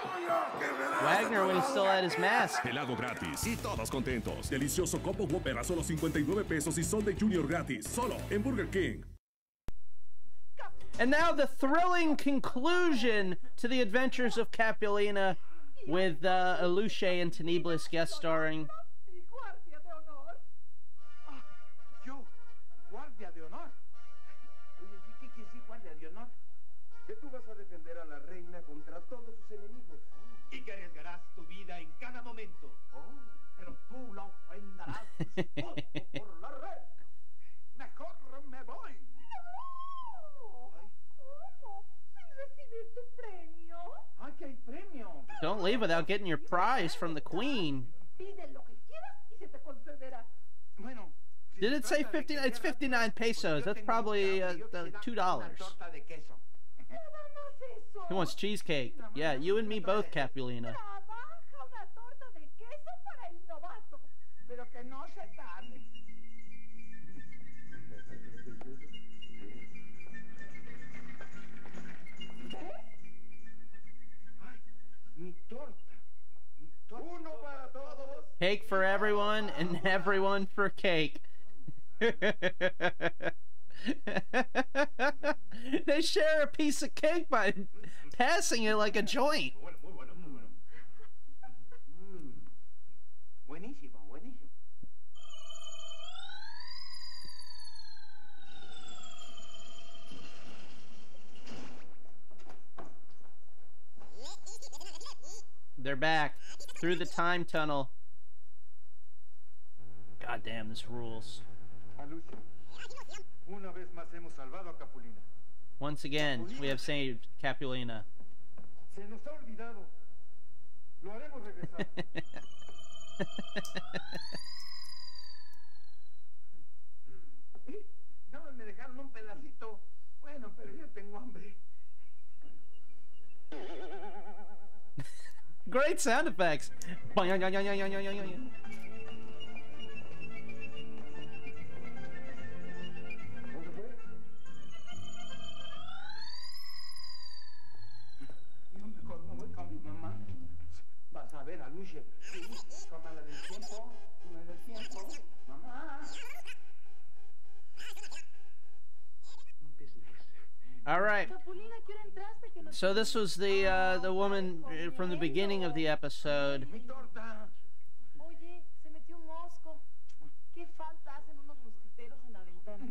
Wagner when he still had his mask. Helado gratis y todos contentos. Delicioso Combo Whopper a solo 59 pesos y Sundae Junior gratis. Solo en Burger King. And now the thrilling conclusion to the Adventures of Capulina with Alushe and Tineblas guest starring. Yo, guardia de honor. Oye, ¿qué quiere decir guardia de honor? Que tú vas a defender a la reina contra todos sus enemigos. Y que arriesgarás tu vida en cada momento. Pero tú la ofenderás por la reina. Mejor me voy. ¿Cómo? ¿Sin recibir tu premio? ¡Ay, que hay premio! Don't leave without getting your prize from the queen. Pide lo que quieras y se te concederá. Bueno. Did it say 59? It's 59 pesos. That's probably $2. He wants cheesecake. Yeah, you and me both, Capulina. Trabaja una torta de queso para el novato. Pero que no se tarde. Ay, mi torta. Mi torta. Uno para todos. Cake for everyone and everyone for cake. They share a piece of cake by passing it like a joint. Buenísimo, buenísimo. They're back through the time tunnel. God damn, this rules. Alushe, una vez más hemos salvado a Capulina. Once again, we have saved Capulina. Se nos ha olvidado. Lo haremos regresar. No, me dejaron un pedacito. Bueno, pero yo tengo hambre. Great sound effects. Vas a ver, Alushe. Sí, tómala del tiempo. Tómala del tiempo. Mamá. All right. So this was the woman from the beginning of the episode. Oye, se metió un mosco. ¿Qué falta hacen unos mosquiteros en la ventana?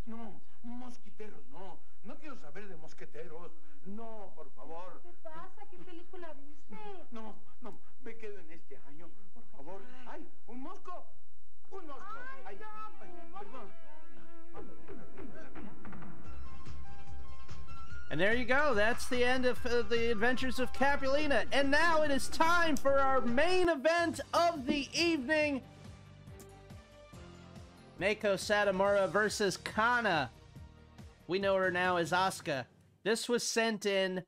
No, mosquiteros, no. No quiero saber de mosqueteros. No, por favor. ¿Qué pasa? ¿Qué película viste? No, me quedo en este año, por favor. ¡Ay, un mosco! ¡Un mosco! ¡Ay, perdón! And there you go. That's the end of the Adventures of Capulina. And now it is time for our main event of the evening. Mako Satomura versus Kana. We know her now as Asuka. This was sent in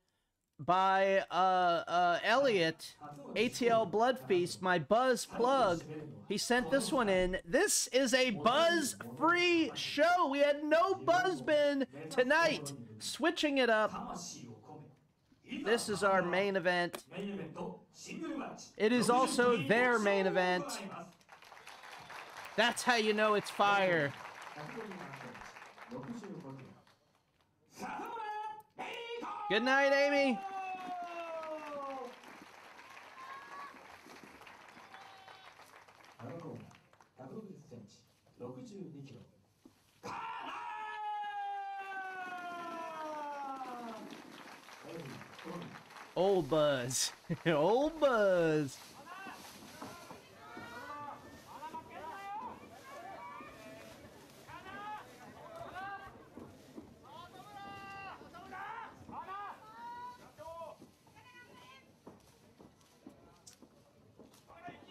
by Elliot, ATL Blood Feast, my Buzz plug. He sent this one in. This is a Buzz-free show. We had no Buzz bin tonight. Switching it up. This is our main event. It is also their main event. That's how you know it's fire. Good night, Amy. Old Buzz. Old Buzz.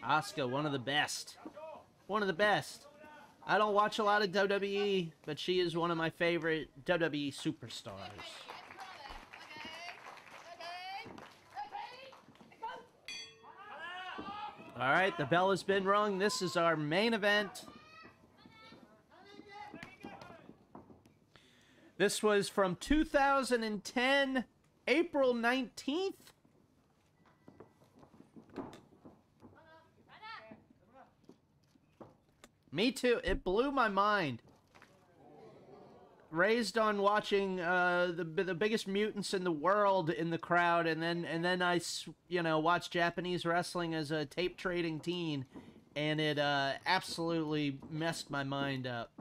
Asuka, one of the best. One of the best. I don't watch a lot of WWE, but she is one of my favorite WWE superstars. All right, the bell has been rung. This is our main event. This was from 2010, April 19th. Me too. It blew my mind. Raised on watching the biggest mutants in the world in the crowd, and then I watched Japanese wrestling as a tape trading teen, and it absolutely messed my mind up.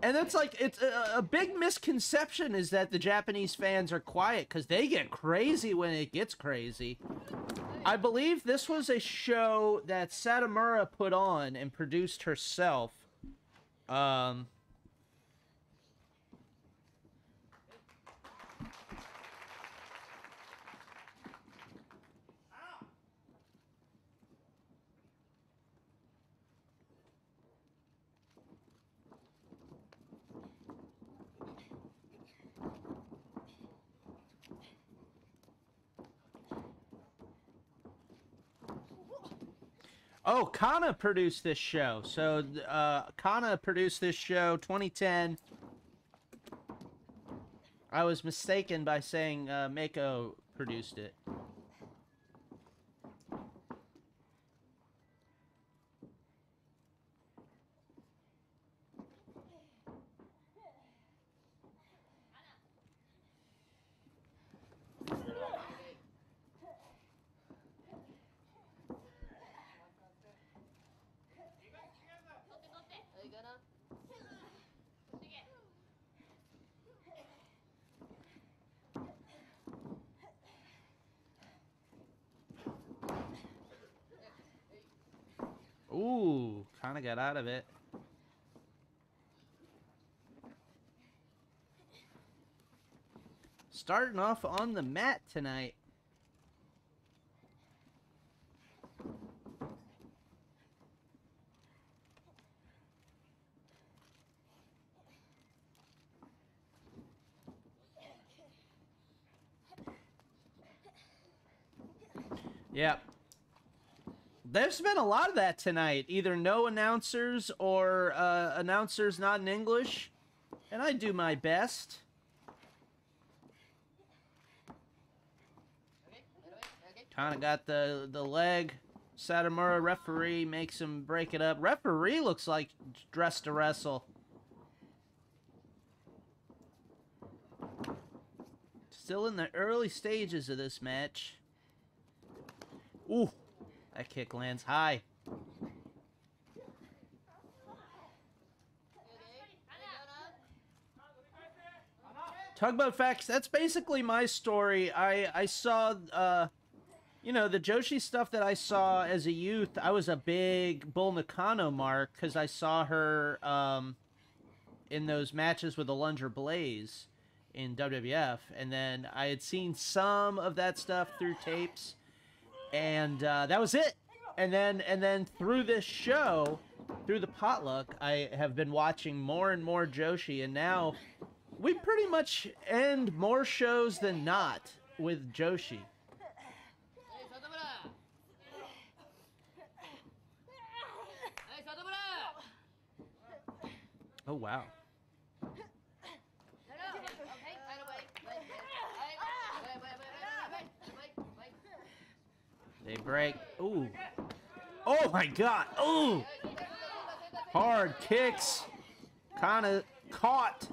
And it's like, it's a big misconception is that the Japanese fans are quiet, because they get crazy when it gets crazy. I believe this was a show that Satomura put on and produced herself. Oh, Kana produced this show. So, Kana produced this show, 2010. I was mistaken by saying Mako produced it. Ooh, kind of got out of it. Starting off on the mat tonight. Yep. There's been a lot of that tonight. Either no announcers or announcers not in English. And I do my best. Kind of got the leg. Satomura referee makes him break it up. Referee looks like dressed to wrestle. Still in the early stages of this match. Ooh. That kick lands high. Tugboat Facts, that's basically my story. I saw, you know, the Joshi stuff that I saw as a youth. I was a big Bull Nakano mark because I saw her in those matches with the Lunger Blaze in WWF. And then I had seen some of that stuff through tapes. And that was it. And then through this show, through the Potluck, I have been watching more and more Joshi, and now we pretty much end more shows than not with Joshi. Oh wow. They break. Ooh. Oh my god. Ooh. Hard kicks. Kind of caught.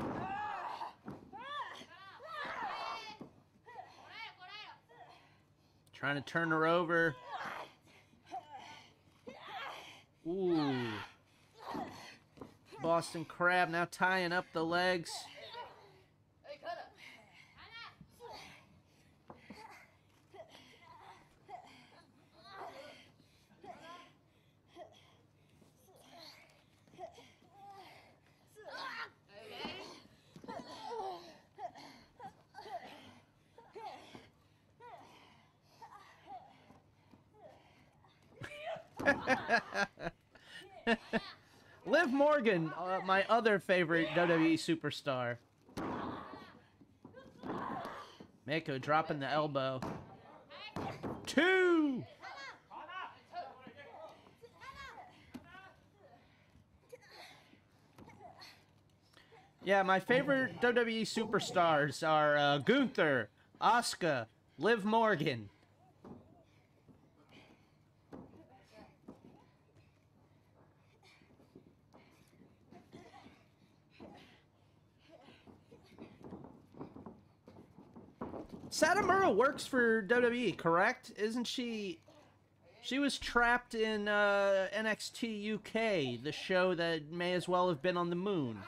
Trying to turn her over. Ooh. Boston Crab now tying up the legs. Liv Morgan, my other favorite WWE superstar. Mako dropping the elbow. 2! Yeah, my favorite WWE superstars are Gunther, Asuka, Liv Morgan. Satomura works for WWE, correct? Isn't she? She was trapped in NXT UK, the show that may as well have been on the moon.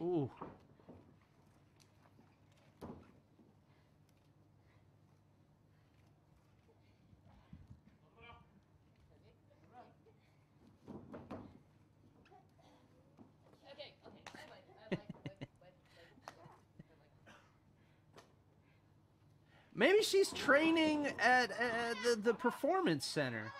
Ooh. Maybe she's training at the Performance Center.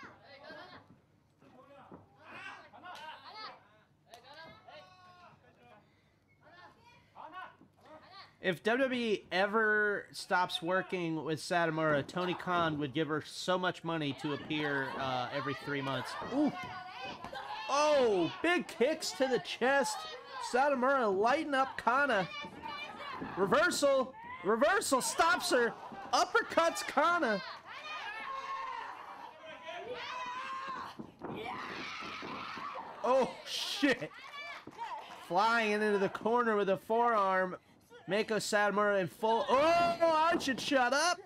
If WWE ever stops working with Satomura, Tony Khan would give her so much money to appear every 3 months. Ooh. Oh, big kicks to the chest. Satomura lighting up Kana. Reversal. Reversal stops her. Uppercuts Kana. Oh, shit. Flying into the corner with a forearm. Mako Satomura in full. Oh, I should shut up.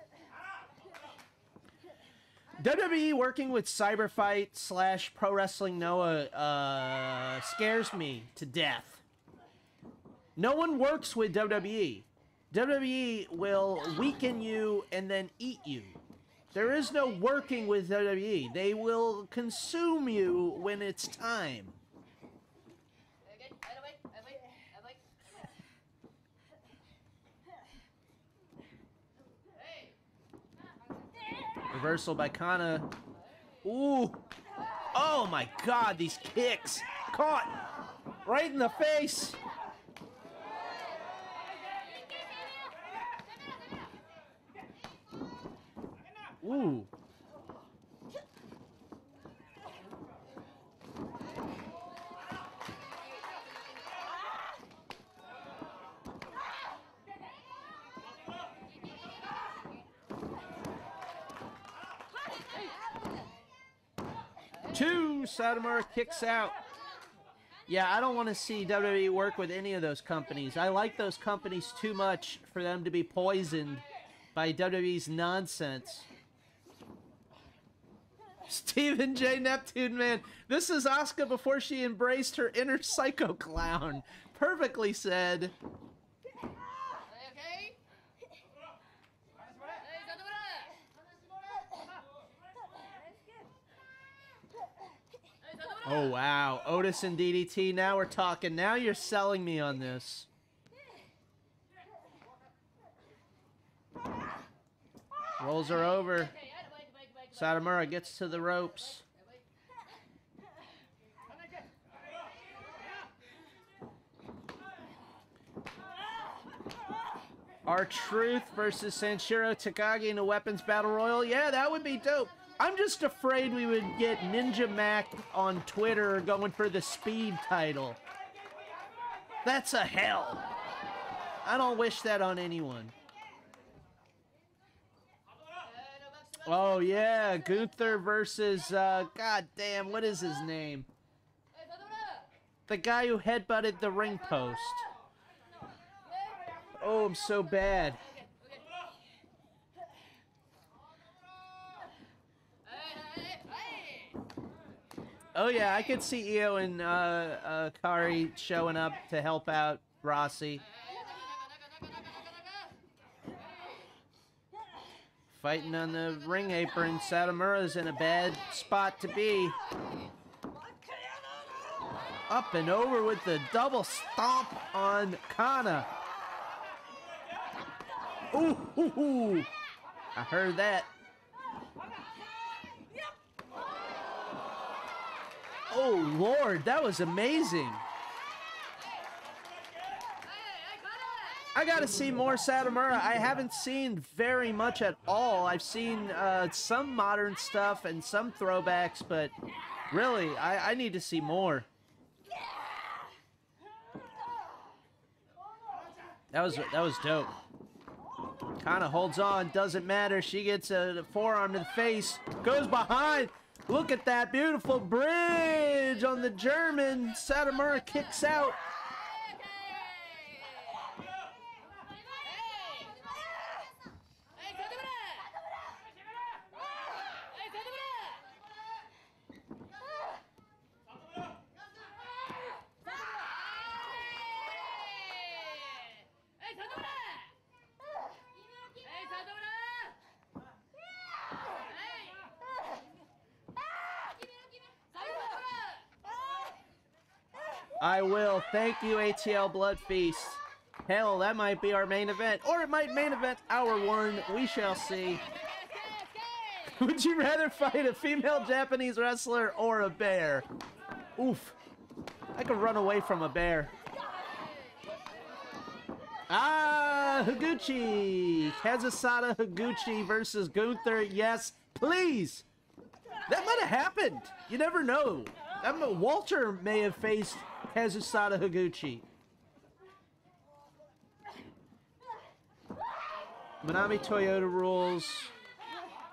WWE working with Cyberfight / Pro Wrestling Noah scares me to death. No one works with WWE. WWE will weaken you and then eat you. There is no working with WWE. They will consume you when it's time. Reversal by Kana. Ooh. Oh my god, these kicks. Caught right in the face. Ooh. Two, Satomura kicks out. Yeah, I don't want to see WWE work with any of those companies. I like those companies too much for them to be poisoned by WWE's nonsense. Stephen J. Neptune, man. This is Asuka before she embraced her inner psycho clown. Perfectly said. Oh, wow. Otis and DDT. Now we're talking. Now you're selling me on this. Rolls her over. Satomura gets to the ropes. R-Truth versus Sanshiro Takagi in a weapons battle royal. Yeah, that would be dope. I'm just afraid we would get Ninja Mac on Twitter going for the Speed title. That's a hell. I don't wish that on anyone. Oh, yeah. Gunther versus, god damn, what is his name? The guy who headbutted the ring post. Oh, I'm so bad. Oh, yeah, I could see Io and Kari showing up to help out Rossi. Fighting on the ring apron. Satomura's in a bad spot to be. Up and over with the double stomp on Kana. Ooh, ooh, ooh. I heard that. Oh, Lord, that was amazing. I gotta see more Satomura. I haven't seen very much at all. I've seen some modern stuff and some throwbacks, but really, I need to see more. That was dope. Kinda holds on, doesn't matter. She gets a forearm to the face, goes behind. Look at that beautiful bridge on the German. Satomura kicks out. I will. Thank you, ATL Blood Feast. Hell, that might be our main event. Or it might main event hour one. We shall see. Would you rather fight a female Japanese wrestler or a bear? Oof. I could run away from a bear. Ah, Higuchi. Kazusada Higuchi versus Gunther. Yes, please. That might have happened. You never know. Walter may have faced Kazusada Higuchi. Manami Toyota rules.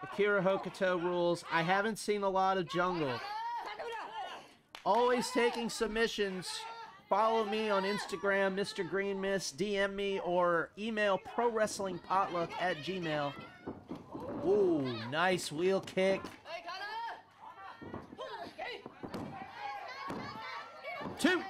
Akira Hokuto rules. I haven't seen a lot of Jungle. Always taking submissions. Follow me on Instagram, Mr. Green Mist. DM me or email prowrestlingpotluck@gmail.com. Ooh, nice wheel kick. 2.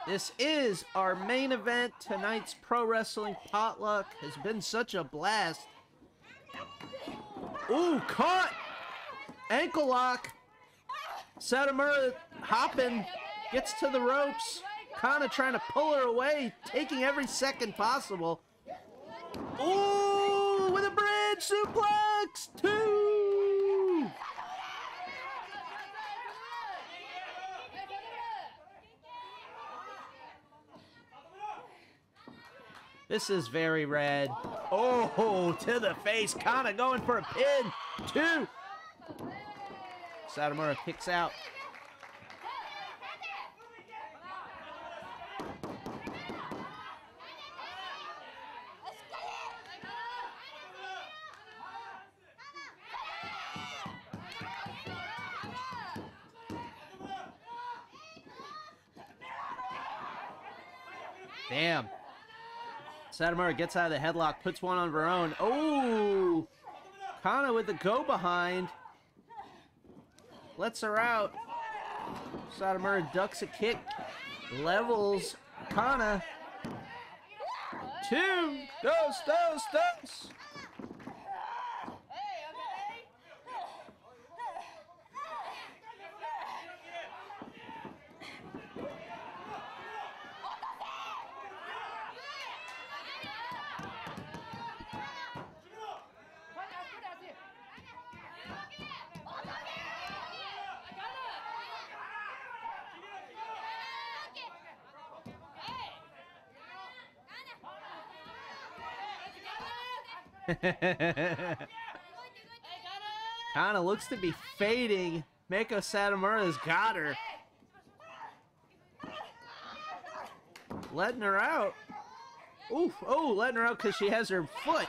This is our main event. Tonight's Pro Wrestling Potluck has been such a blast. Ooh, caught! Ankle lock. Satomura hopping, gets to the ropes. Kana trying to pull her away, taking every second possible. Ooh, with a bridge suplex. 2. This is very red. Oh, to the face. Kana going for a pin. 2. Satomura kicks out. Damn. Satomura gets out of the headlock, puts one on her own. Oh! Kana with the go behind. Lets her out. Satomura ducks a kick. Levels Kana. 2. Dos. Kana looks to be fading. Meiko Satomura's got her. Letting her out. Oof. Oh, letting her out because she has her foot.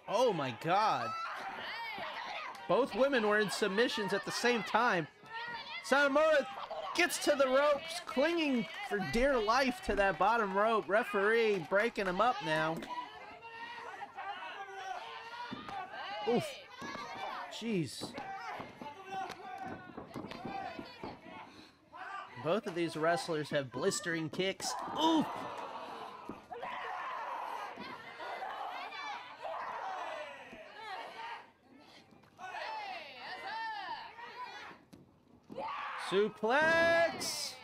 Oh my God. Both women were in submissions at the same time. Satomura gets to the ropes, clinging for dear life to that bottom rope. Referee breaking him up now. Oof. Jeez. Both of these wrestlers have blistering kicks. Oof. Suplex!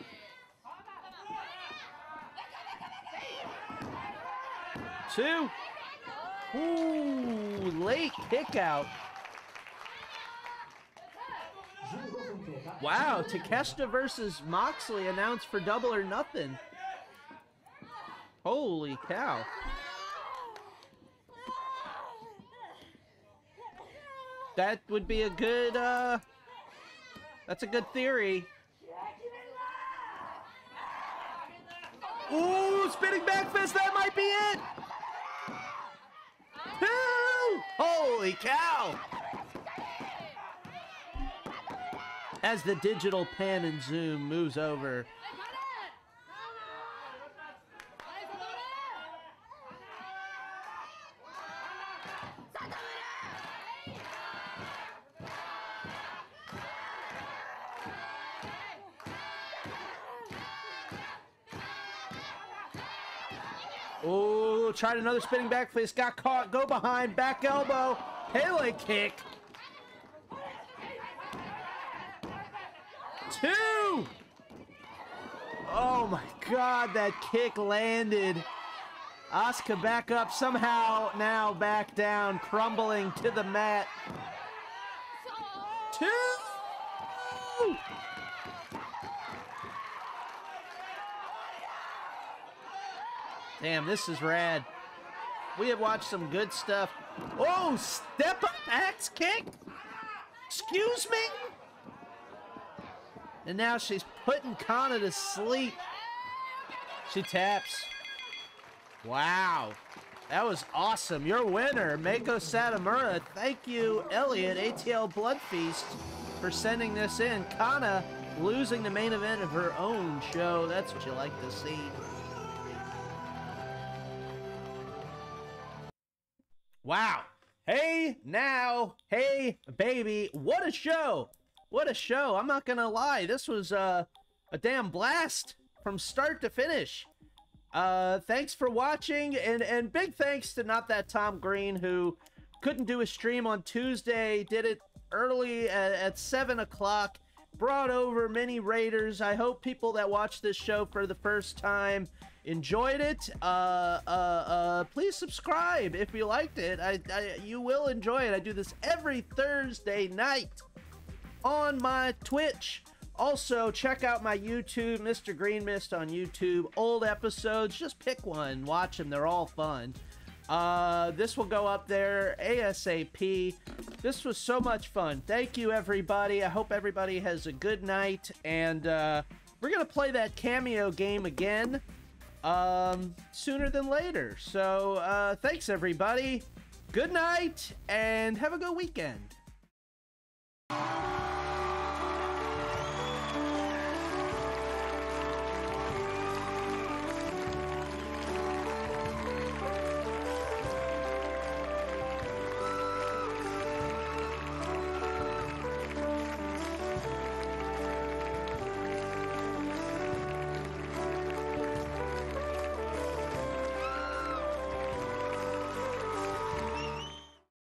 Two. Ooh, late kick out. Wow, Takeshita versus Moxley announced for Double or Nothing. Holy cow. That would be a good, that's a good theory. Ooh, spinning back fist, that might be it! Two! Holy cow! As the digital pan and zoom moves over. Oh, tried another spinning back fist, got caught, go behind, back elbow, Pele kick. Two! Oh my God, that kick landed. Asuka back up, somehow now back down, crumbling to the mat. Two! Damn, this is rad. We have watched some good stuff. Oh, step up axe kick? Excuse me? And now she's putting Kana to sleep. She taps. Wow. That was awesome. Your winner, Meiko Satomura. Thank you, Elliot, ATL Blood Feast, for sending this in. Kana losing the main event of her own show. That's what you like to see. Wow. Hey, now. Hey, baby. What a show. What a show. I'm not going to lie. This was a damn blast from start to finish. Thanks for watching. And big thanks to Not That Tom Green, who couldn't do a stream on Tuesday. Did it early at 7 o'clock. Brought over many Raiders. I hope people that watch this show for the first time enjoyed it. Please subscribe if you liked it. You will enjoy it. I do this every Thursday night on my Twitch. Also, check out my YouTube, Mr. Green Mist on YouTube. Old episodes, just pick one, watch them. They're all fun. This will go up there ASAP. This was so much fun. Thank you, everybody. I hope everybody has a good night. And we're going to play that Cameo game again sooner than later. So thanks, everybody. Good night, and have a good weekend.